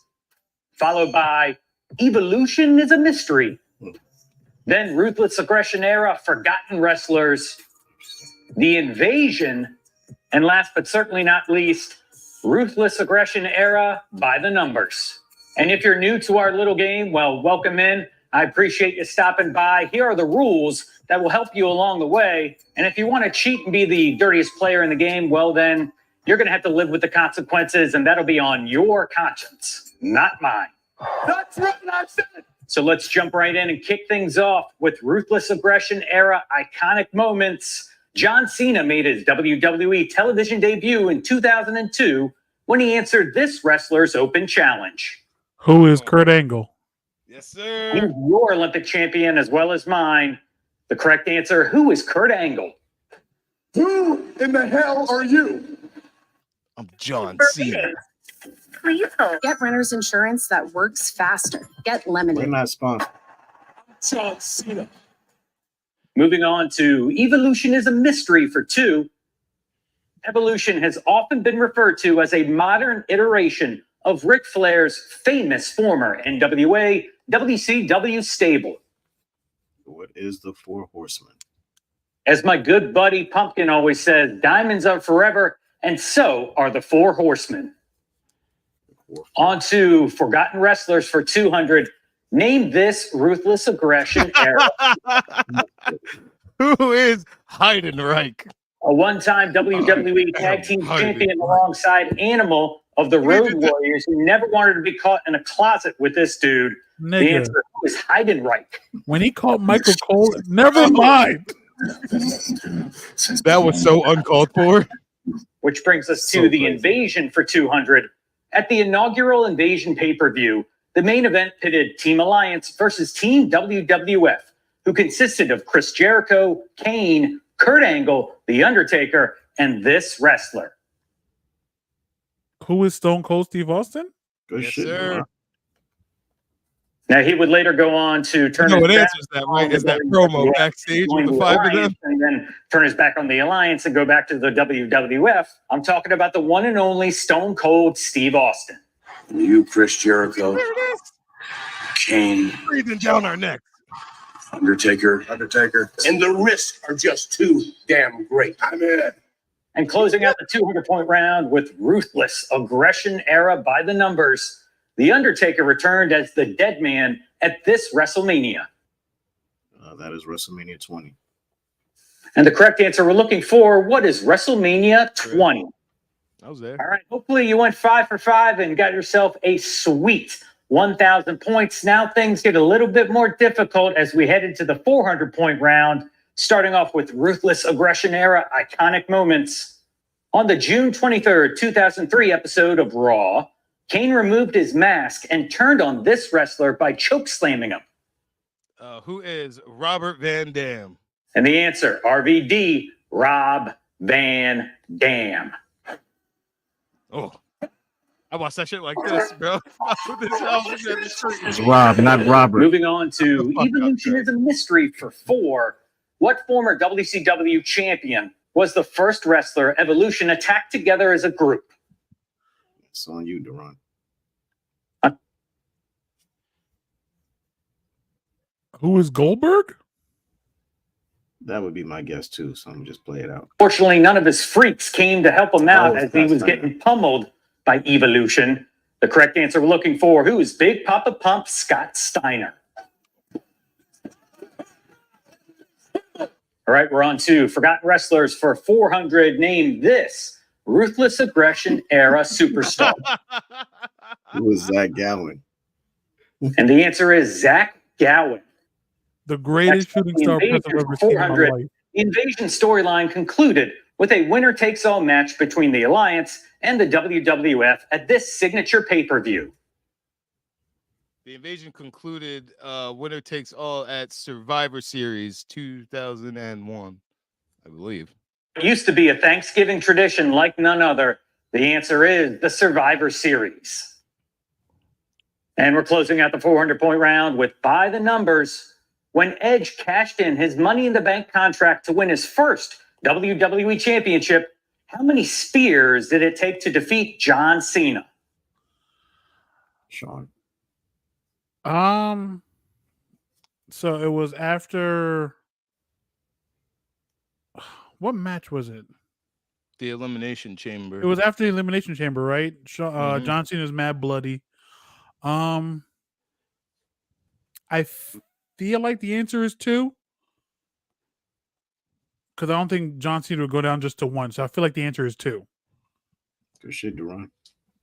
followed by evolution is a mystery, then ruthless aggression era forgotten wrestlers, the invasion, and last but certainly not least, ruthless aggression era by the numbers. And if you're new to our little game, well, welcome in. I appreciate you stopping by. Here are the rules that will help you along the way. And if you want to cheat and be the dirtiest player in the game, well, then you're going to have to live with the consequences, and that'll be on your conscience, not mine. That's right, I said it. So let's jump right in and kick things off with ruthless aggression era iconic moments. John Cena made his WWE television debut in 2002 when he answered this wrestler's open challenge. Who is Kurt Angle? Yes, sir. He's your Olympic champion as well as mine. The correct answer, who is Kurt Angle? Who in the hell are you? I'm John Cena. Please get renter's insurance that works faster. Get We're Lemonade. not sponsored. John Cena. Moving on to evolution is a mystery for 2. Evolution has often been referred to as a modern iteration of Ric Flair's famous former NWA WCW stable. What is the Four Horsemen? As my good buddy Pumpkin always says, diamonds are forever, and so are the Four Horsemen. On to forgotten wrestlers for 200. Name this ruthless aggression era. Who is Heidenreich? A one-time WWE Tag Team Champion alongside Animal of the Road Warriors, who never wanted to be caught in a closet with this dude. The Nigga, answer is Heidenreich. when he called Michael Cole, never mind. That was so uncalled for. which brings us to So the crazy. Invasion for 200. At the inaugural Invasion pay-per-view, the main event pitted Team Alliance versus Team WWF, who consisted of Chris Jericho, Kane, Kurt Angle, The Undertaker, and this wrestler. Who is Stone Cold Steve Austin? Good Yes, shit, sir. Duran. Now, he would later go on to turn No, his it back answers that, right? on Is that the promo WWF, backstage join with the the 5 of them? Alliance, and then turn his back on the Alliance and go back to the WWF. I'm talking about the one and only Stone Cold Steve Austin. You, Chris Jericho, Kane, Breathing down our neck. Undertaker, and the risks are just too damn great. I'm in. And closing out the 200-point round with ruthless aggression era by the numbers, The Undertaker returned as the Dead Man at this WrestleMania. That is WrestleMania 20. And the correct answer we're looking for, what is WrestleMania 20? I was there. All right, hopefully you went 5 for 5 and got yourself a sweet 1,000 points. Now things get a little bit more difficult as we head into the 400-point round, starting off with ruthless aggression era iconic moments. On the June 23rd, 2003 episode of Raw, Kane removed his mask and turned on this wrestler by chokeslamming him. Who is Robert Van Dam? And the answer, RVD, Rob Van Dam. Oh, I watched that shit like this, bro. It's Rob, not Robert. Moving on to Evolution is a Mystery for 4. What former WCW champion was the first wrestler Evolution attacked together as a group? It's on you, Duran. Who is Goldberg? That would be my guess too. So I'm gonna just play it out. Fortunately, none of his freaks came to help him out Oh, as he was Scott getting pummeled by Evolution. The correct answer we're looking for, who is Big Papa Pump Scott Steiner? All right, we're on to Forgotten Wrestlers for 400. Name this ruthless aggression era superstar. Who is Zach Gowen? And the answer is Zach Gowen. The greatest shooting star person I've ever seen in my 400. life. The Invasion storyline concluded with a winner-takes-all match between the Alliance and the WWF at this signature pay-per-view. The Invasion concluded winner takes all at Survivor Series 2001, I believe. It used to be a Thanksgiving tradition like none other. The answer is the Survivor Series. And we're closing out the 400-point round with By the Numbers. When Edge cashed in his Money in the Bank contract to win his first WWE Championship, how many spears did it take to defeat John Cena? Sean. So it was after. What match was it? The Elimination Chamber. It was after the Elimination Chamber, right? Mhm. John Cena's mad bloody. I feel like the answer is 2. Because I don't think John Cena would go down just to 1. So I feel like the answer is 2. Good shit, Duran.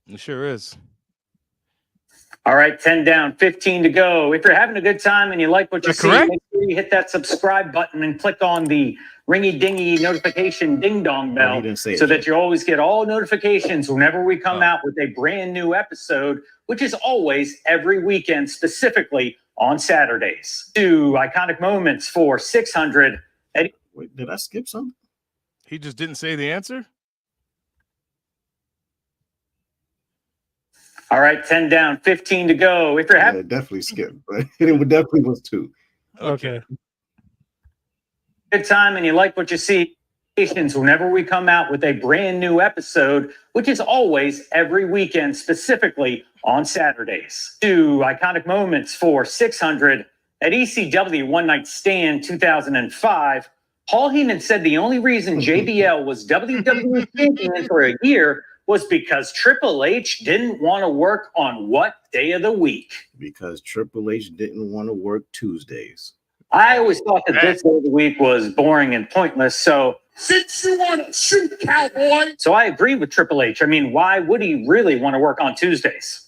It sure is. All right, 10 down, 15 to go. If you're having a good time and you like what you see, correct? make sure you hit that subscribe button and click on the ringy-dingy notification ding-dong Oh, bell he didn't say it so yet. that you always get all notifications whenever we come Oh. out with a brand new episode, which is always every weekend, specifically on Saturdays. 2 iconic moments for 600. Wait, did I skip something? He just didn't say the answer? All right, 10 down, 15 to go. If you're Yeah, having definitely skipped, but it definitely was 2. Okay. a good time and you like what you see, whenever we come out with a brand new episode, which is always every weekend, specifically on Saturdays. 2 iconic moments for 600. At ECW One Night Stand 2005, Paul Heyman said the only reason JBL was WWE champion for a year was because Triple H didn't want to work on what day of the week? Because Triple H didn't want to work Tuesdays. I always thought that this day of the week was boring and pointless. So Since you want to shoot, cowboy. So I agree with Triple H. I mean, why would he really want to work on Tuesdays?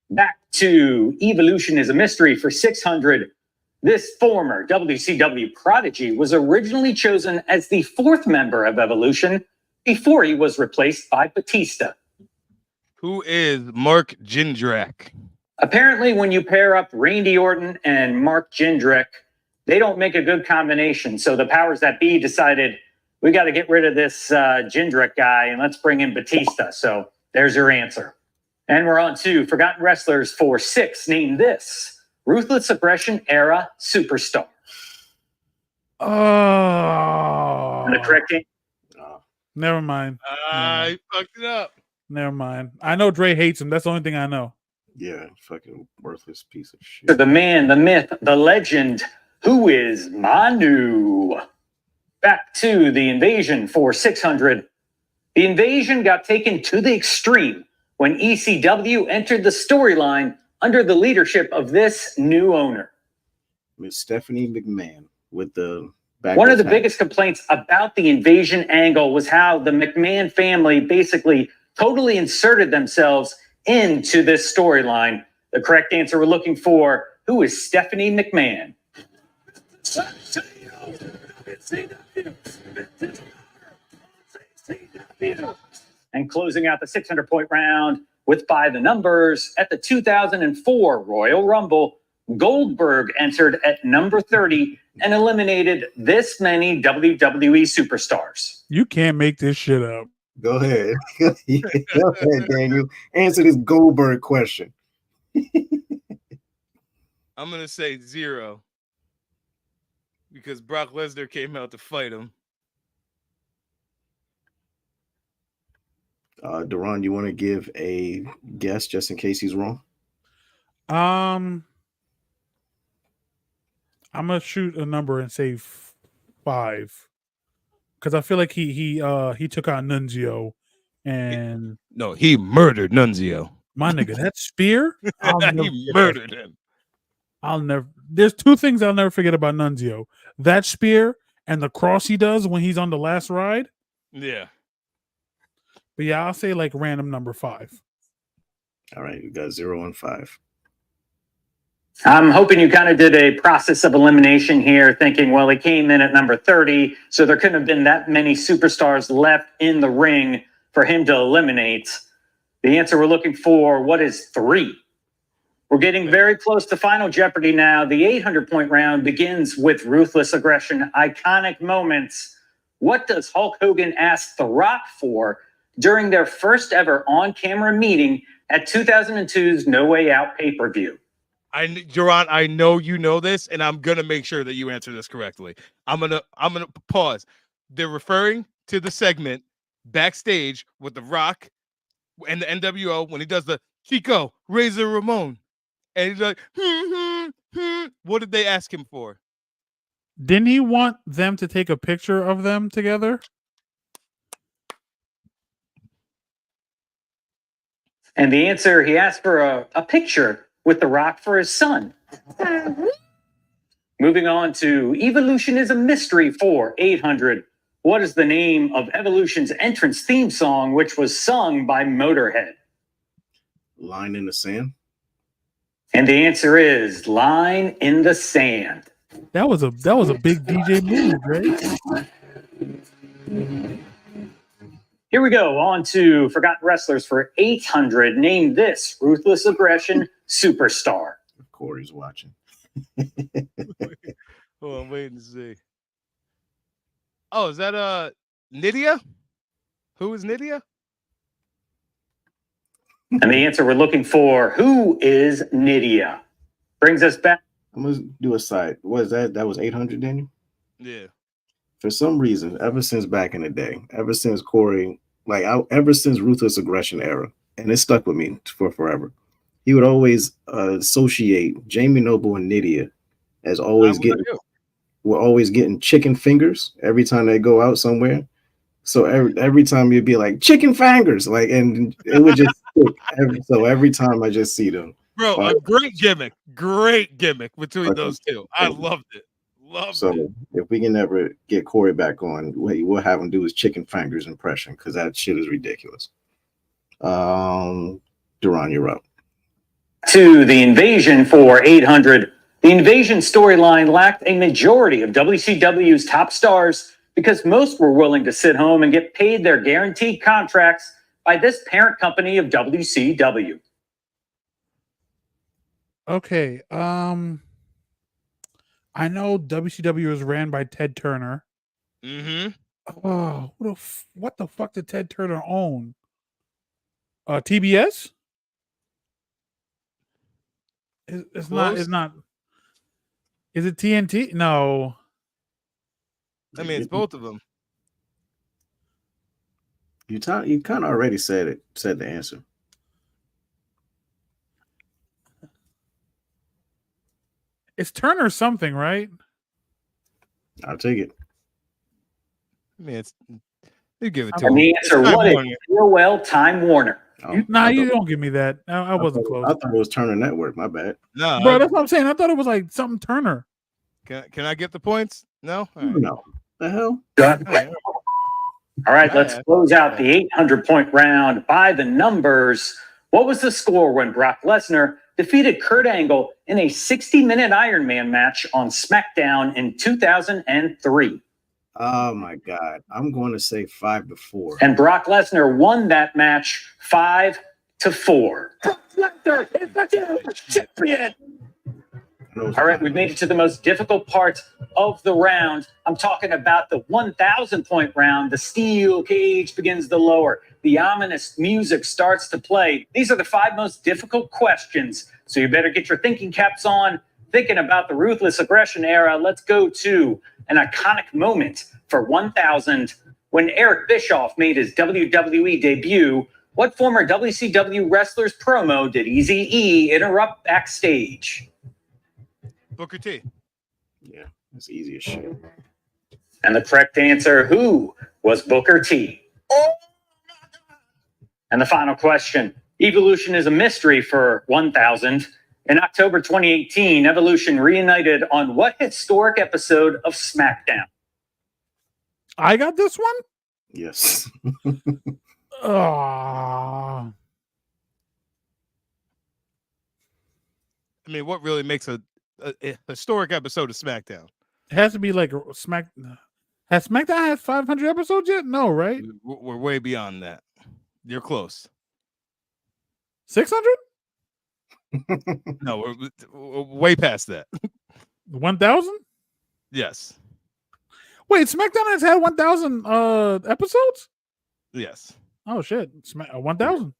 Back to Evolution is a Mystery for 600. This former WCW prodigy was originally chosen as the 4th member of Evolution before he was replaced by Batista. Who is Mark Jindrak? Apparently, when you pair up Randy Orton and Mark Jindrak, they don't make a good combination. So the powers that be decided, we got to get rid of this Jindrak guy and let's bring in Batista. So there's your answer. And we're on to Forgotten Wrestlers for 6. Name this Ruthless Aggression Era Superstar. Oh, And the correct answer. never mind. I fucked it up. Never mind. I know Dre hates him. That's the only thing I know. Yeah, fucking worthless piece of shit. The man, the myth, the legend, who is Manu? Back to the Invasion for 600. The Invasion got taken to the extreme when ECW entered the storyline under the leadership of this new owner. Miss Stephanie McMahon with the One of the biggest complaints about the Invasion angle was how the McMahon family basically totally inserted themselves into this storyline. The correct answer we're looking for, who is Stephanie McMahon? And closing out the 600-point round with By the Numbers, at the 2004 Royal Rumble, Goldberg entered at number 30 and eliminated this many WWE superstars. You can't make this shit up. Go ahead. Go ahead, Daniel. Answer this Goldberg question. I'm going to say 0 because Brock Lesnar came out to fight him. Duran, you want to give a guess just in case he's wrong? I'm gonna shoot a number and say 5 because I feel like he took out Nunzio and No, he murdered Nunzio. my nigga that spear. He murdered him. I'll never. There's 2 things I'll never forget about Nunzio: that spear and the cross he does when he's on the last ride. Yeah. But yeah, I'll say like random number 5. All right, you got 0 and 5. I'm hoping you kind of did a process of elimination here, thinking, well, he came in at number 30, so there couldn't have been that many superstars left in the ring for him to eliminate. The answer we're looking for, what is 3? We're getting very close to Final Jeopardy now. The 800-point round begins with Ruthless Aggression, iconic moments. What does Hulk Hogan ask The Rock for during their first ever on-camera meeting at 2002's No Way Out pay-per-view? Duran, I know you know this, and I'm gonna make sure that you answer this correctly. I'm gonna pause. They're referring to the segment backstage with The Rock and the NWO when he does the Chico Razor Ramon, and he's like, What did they ask him for? Didn't he want them to take a picture of them together? And the answer, he asked for a picture with The Rock for his son. Moving on to Evolution is a Mystery for 800. What is the name of Evolution's entrance theme song, which was sung by Motorhead? Line in the Sand. And the answer is Line in the Sand. That was a big DJ move, right? Here we go, on to Forgotten Wrestlers for 800. Name this Ruthless Aggression superstar. Corey's watching. Oh, I'm waiting to see. Oh, is that Nydia? Who is Nydia? And the answer we're looking for, who is Nydia? Brings us back. I'm gonna do a side. What is that? That was 800, Daniel? Yeah. For some reason, ever since back in the day, ever since Corey, ever since Ruthless Aggression era, and it stuck with me for forever, he would always associate Jamie Noble and Nydia as always getting chicken fingers every time they go out somewhere. So every time you'd be like chicken fingers, and it would just stick. So every time I just see them, bro, a great gimmick between those two. I loved it. So if we can ever get Corey back on, we'll have him do his chicken fingers impression because that shit is ridiculous. Duran, you're up. To the Invasion for 800. The Invasion storyline lacked a majority of WCW's top stars because most were willing to sit home and get paid their guaranteed contracts by this parent company of WCW. Okay. I know WCW was ran by Ted Turner. Mm-hmm. Oh, what the fuck did Ted Turner own? TBS? It's not. It's not. Is it TNT? No. I mean, it's both of them. You kind of already said the answer. It's Turner something, right? I'll take it. I mean, you give it to And him. the answer was Joel Time Warner. Nah, you don't give me that. I wasn't close. I thought it was Turner Network. My bad. No, Bro, that's what I'm saying. I thought it was like something Turner. Can I get the points? No? All right. No. The hell? All right, let's close out the 800-point round by the numbers. What was the score when Brock Lesnar defeated Kurt Angle in a 60-minute Iron Man match on SmackDown in 2003? Oh my God. I'm going to say 5-4. And Brock Lesnar won that match 5-4. Brock Lesnar is the champion. All right, we've made it to the most difficult part of the round. I'm talking about the 1,000-point round. The steel cage begins to lower. The ominous music starts to play. These are the 5 most difficult questions, so you better get your thinking caps on. Thinking about the Ruthless Aggression era, let's go to an iconic moment for 1,000 when Eric Bischoff made his WWE debut. What former WCW wrestler's promo did Eazy-E interrupt backstage? Booker T. Yeah, that's easy as shit. And the correct answer, who was Booker T? And the final question, Evolution is a mystery for 1,000. In October 2018, Evolution reunited on what historic episode of SmackDown? I got this one? Yes. Oh. I mean, what really makes a historic episode of SmackDown? It has to be like Has SmackDown had 500 episodes yet? No, right? We're way beyond that. You're close. 600? No, we're way past that. 1,000? Yes. Wait, SmackDown has had 1,000 episodes? Yes. Oh shit, 1,000.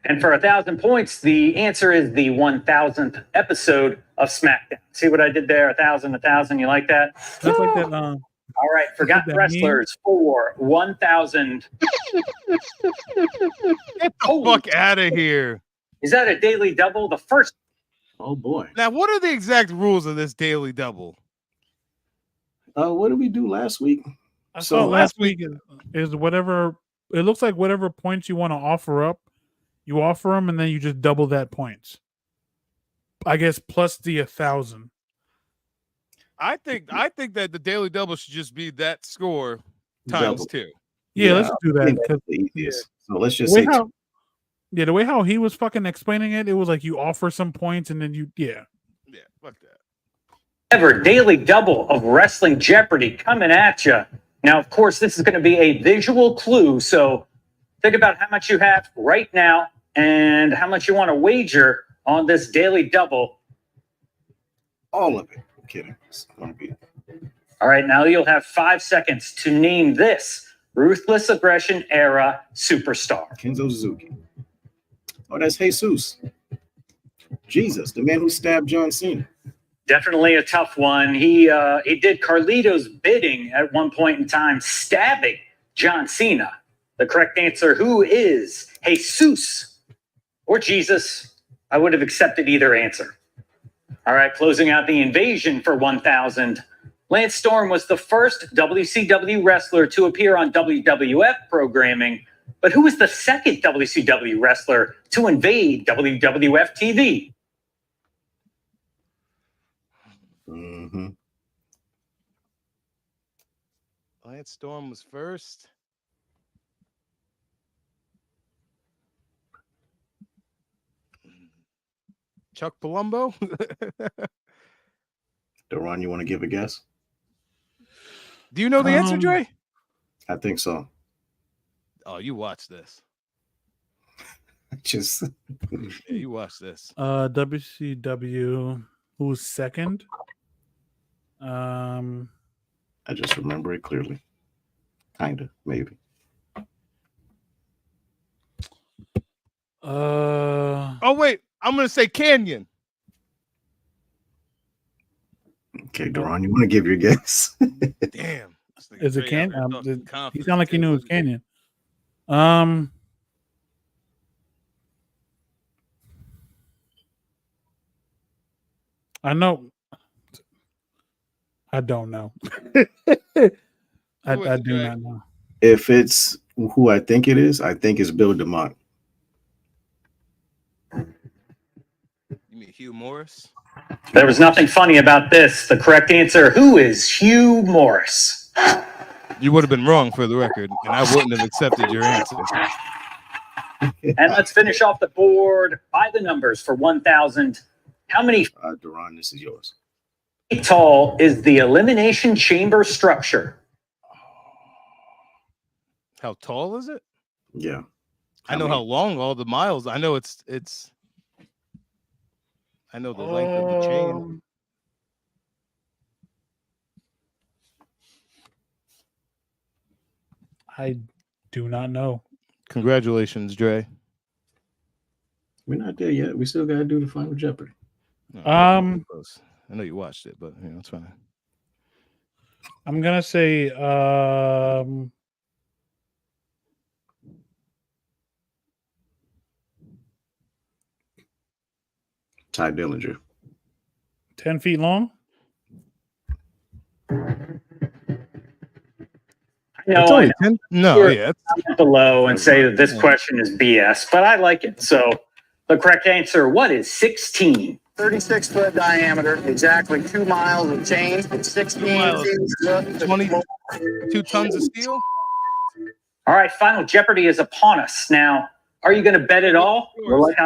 And for 1,000 points, the answer is the 1,000th episode of SmackDown. See what I did there? 1,000. You like that? That's like that. All right, Forgotten Wrestlers for 1,000. Get the fuck out of here. Is that a daily double? The first. Oh boy. Now, what are the exact rules of this daily double? What did we do last week? So last week is whatever. It looks like whatever points you want to offer up, you offer them, and then you just double that points. I guess plus the 1,000. I think that the daily double should just be that score times 2. Yeah, let's do that. That's the easiest. So let's just say the way how he was fucking explaining it, it was like you offer some points and then fuck that. Ever daily double of Wrestling Jeopardy coming at you. Now, of course, this is going to be a visual clue, so think about how much you have right now and how much you want to wager on this daily double. All of it. I'm kidding. It's gonna be. All right, now you'll have 5 seconds to name this Ruthless Aggression era superstar. Kenzo Suzuki. Oh, that's Jesus. Jesus, the man who stabbed John Cena. Definitely a tough one. He did Carlito's bidding at one point in time, stabbing John Cena. The correct answer, who is Jesus or Jesus? I would have accepted either answer. All right, closing out the invasion for 1,000. Lance Storm was the first WCW wrestler to appear on WWF programming, but who was the second WCW wrestler to invade WWF TV? Mm-hmm. Lance Storm was first. Chuck Palumbo? Deron, you want to give a guess? Do you know the answer, Dre? I think so. Oh, you watch this. Just Yeah, you watch this. WCW. Who's second? I just remember it clearly. Kinda, maybe. Oh wait, I'm gonna say Canyon. Okay, Deron, you want to give your guess? Damn. Is it Canyon? You Confidence. sound like you knew it was Canyon. I know. I don't know. I do not know. If it's who I think it is, I think it's Bill DeMott. You mean Hugh Morris? There was nothing funny about this. The correct answer, who is Hugh Morris? You would have been wrong for the record, and I wouldn't have accepted your answer. And let's finish off the board by the numbers for 1,000. How many Deron, this is yours. feet tall is the elimination chamber structure? How tall is it? Yeah. I know how long all the miles. I know it's. I know the length of the chain. I do not know. Congratulations, Dre. We're not there yet. We still got to do the Final Jeopardy. No, I know you watched it, but you know it's fine. I'm gonna say Ty Dillinger. 10 feet long. No, I No, yeah. comment below and say that this question is BS, but I like it. So the correct answer, what is 16? 36-foot diameter, exactly 2 miles of chain, 16 feet. 22 tons of steel. All right, Final Jeopardy is upon us. Now, are you going to bet it all? Or like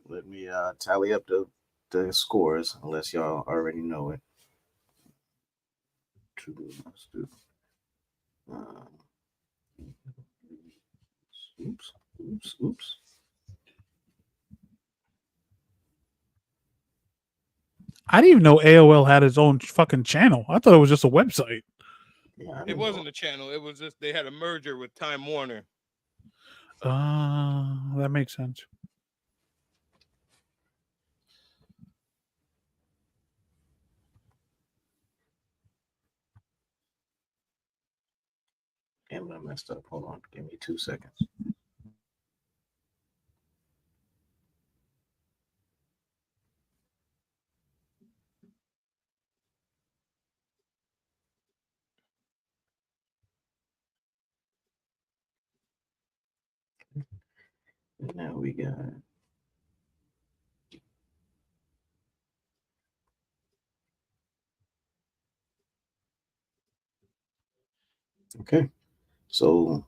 Let me tally up the scores, unless y'all already know it. Let's do. Oops. I didn't even know AOL had its own fucking channel. I thought it was just a website. Yeah, It wasn't a channel. It was just they had a merger with Time Warner. That makes sense. Damn, I messed up. Hold on. Give me 2 seconds. Now we got. Okay. So,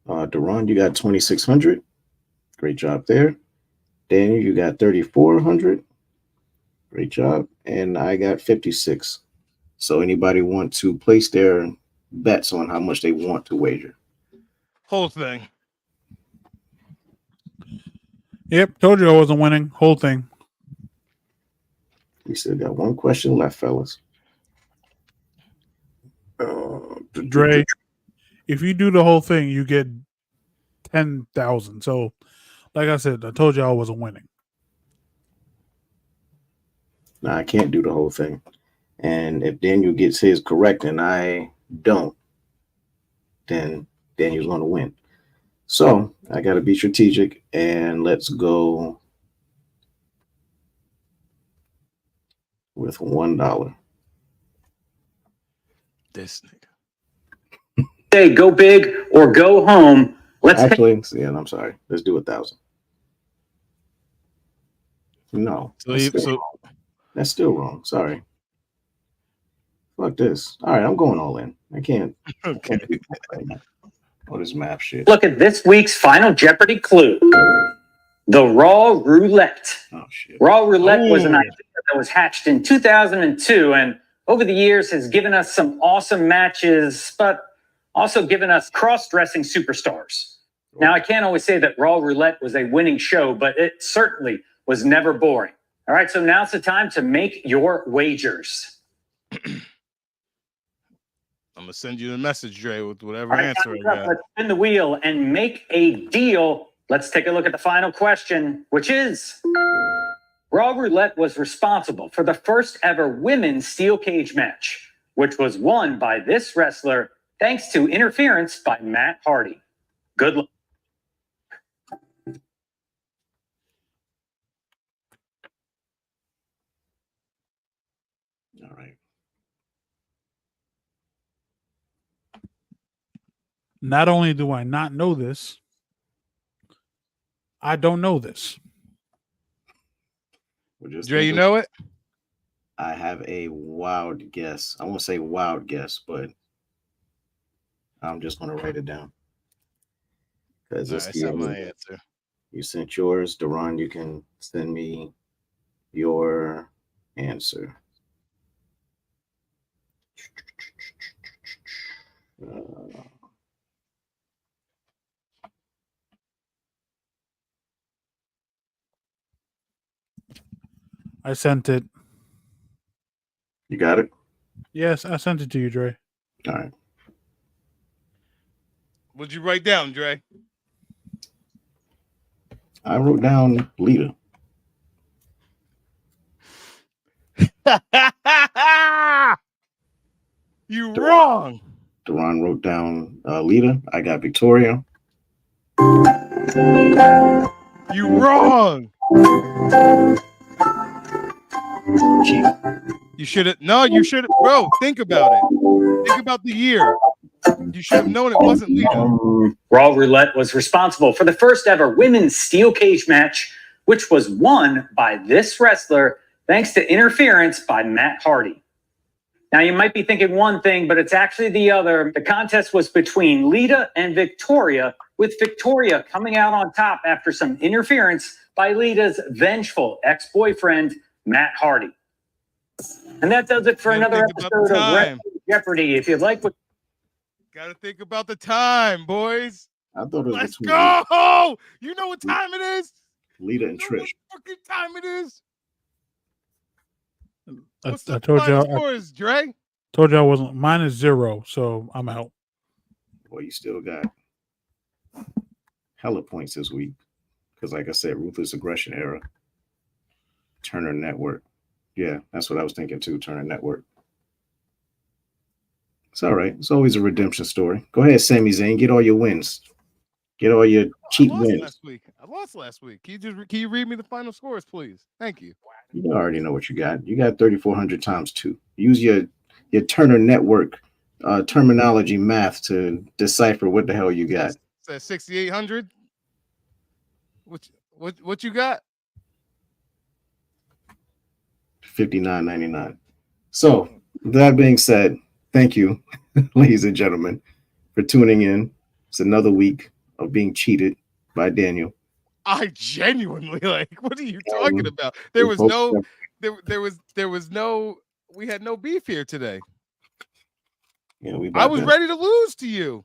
Deron, you got 2,600. Great job there. Daniel, you got 3,400. Great job. And I got 56. So, anybody want to place their bets on how much they want to wager? Whole thing. Yep, told you I wasn't winning. Whole thing. We still got one question left, fellas. Dre, if you do the whole thing, you get 10,000. So, like I said, I told you I wasn't winning. Nah, I can't do the whole thing. And if Daniel gets his correct and I don't, then Daniel's going to win. So I got to be strategic, and let's go with $1. This nigga. say go big or go home. Let's I'm sorry. Let's do 1,000. No, that's still wrong. Sorry. Fuck this. All right, I'm going all in. I can't. Okay. All this math shit. look at this week's Final Jeopardy clue. The Raw Roulette. Oh shit. Raw Roulette was an Oh. idea that was hatched in 2002 and over the years has given us some awesome matches, but also given us cross-dressing superstars. Now, I can't always say that Raw Roulette was a winning show, but it certainly was never boring. All right, so now's the time to make your wagers. I'm gonna send you the message, Dre, with whatever All right, answer I time's up. got. Let's spin the wheel and make a deal. Let's take a look at the final question, which is Raw Roulette was responsible for the first ever women's steel cage match, which was won by this wrestler thanks to interference by Matt Hardy. Good luck. All right. Not only do I not know this, I don't know this. We'll just Dre, think you of- know it? I have a wild guess. I won't say wild guess, but I'm just gonna write it down. Because All right, I sent my answer. you sent yours, Duran. You can send me your answer. I sent it. You got it? Yes, I sent it to you, Dre. All right. What'd you write down, Dre? I wrote down Lita. You wrong. Duran wrote down Lita. I got Victoria. You wrong. You should have. No, you should have. Bro, think about it. Think about the year. You should have known it wasn't Lita. Raw Roulette was responsible for the first ever women's steel cage match, which was won by this wrestler thanks to interference by Matt Hardy. Now, you might be thinking one thing, but it's actually the other. The contest was between Lita and Victoria, with Victoria coming out on top after some interference by Lita's vengeful ex-boyfriend, Matt Hardy. And that does it for Gotta another think about the episode of time. Wrestling Jeopardy. If you'd like what Gotta think about the time, boys. I thought it was Let's between go. You know what time it is? Lita and You know what Trish. fucking time it is? I What's the told final y'all. I scores, Dre? told you I wasn't. Mine is 0, so I'm out. Boy, you still got hella points this week. Because, like I said, Ruthless Aggression Era. Turner Network. Yeah, that's what I was thinking too. Turner Network. It's all right. It's always a redemption story. Go ahead, Sami Zayn. Get all your wins. Get all your cheap I lost wins. last week. I lost last week. Can you read me the final scores, please? Thank you. You already know what you got. You got 3,400 times 2. Use your Turner Network terminology math to decipher what the hell you got. Says 6,800. What you got? $59.99. So that being said, thank you, ladies and gentlemen, for tuning in. It's another week of being cheated by Daniel. I genuinely what are you talking about? There was no we had no beef here today. Yeah, I was ready to lose to you.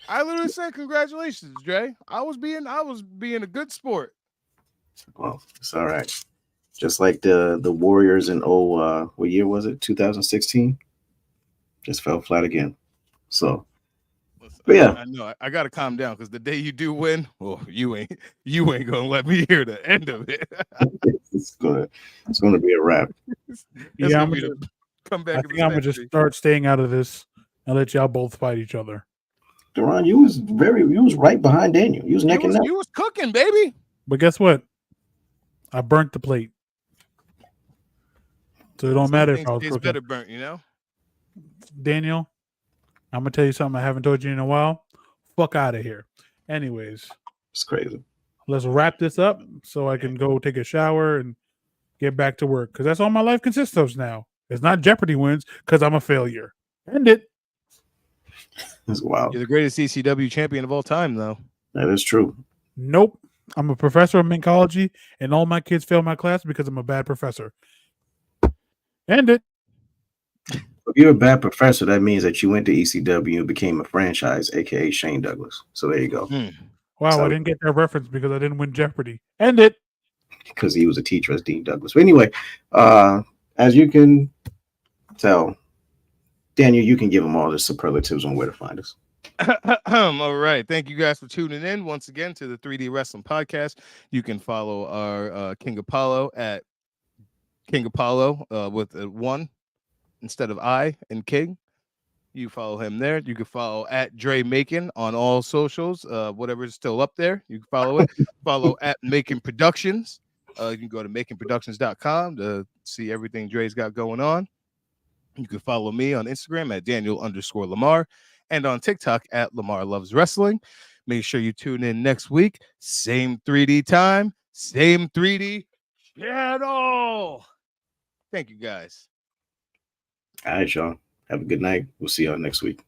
I literally said congratulations, Dre. I was being a good sport. Well, it's all right. Just like the Warriors in what year was it? 2016. Just fell flat again. So, Listen, but yeah, I know I gotta calm down because the day you do win, well, you ain't gonna let me hear the end of it. it's gonna be a wrap. That's Yeah, gonna I'm be gonna the comeback. I of the think I'm gonna just century. start staying out of this and let y'all both fight each other. Duran, you was right behind Daniel. You was neck and neck. You was cooking, baby. But guess what? I burnt the plate, so it don't Some matter if things I was taste cooking. better burnt, you know. Daniel, I'm gonna tell you something I haven't told you in a while. Fuck out of here. Anyways, It's crazy. let's wrap this up so I can go take a shower and get back to work because that's all my life consists of now. It's not Jeopardy wins because I'm a failure. End it. It's wild. You're the greatest ECW champion of all time, though. That is true. Nope. I'm a professor of mycology, and all my kids fail my class because I'm a bad professor. End it. If you're a bad professor, that means that you went to ECW and became a franchise, aka Shane Douglas. So there you go. Wow, So- I didn't get that reference because I didn't win Jeopardy. End it. Because he was a teacher as Dean Douglas. But anyway, as you can tell, Daniel, you can give them all the superlatives on where to find us. All right. Thank you guys for tuning in once again to the 3D Wrestling Podcast. You can follow our King Apollo at King Apollo with a 1 instead of I in King. You follow him there. You can follow at Dre Macon on all socials. Whatever is still up there, you can follow it. Follow at Macon Productions. You can go to maconproductions.com to see everything Dre's got going on. You can follow me on Instagram at Daniel_Lamar and on TikTok at Lamar Loves Wrestling. Make sure you tune in next week. Same 3D time, same 3D channel. Thank you guys. All right, y'all. Have a good night. We'll see y'all next week.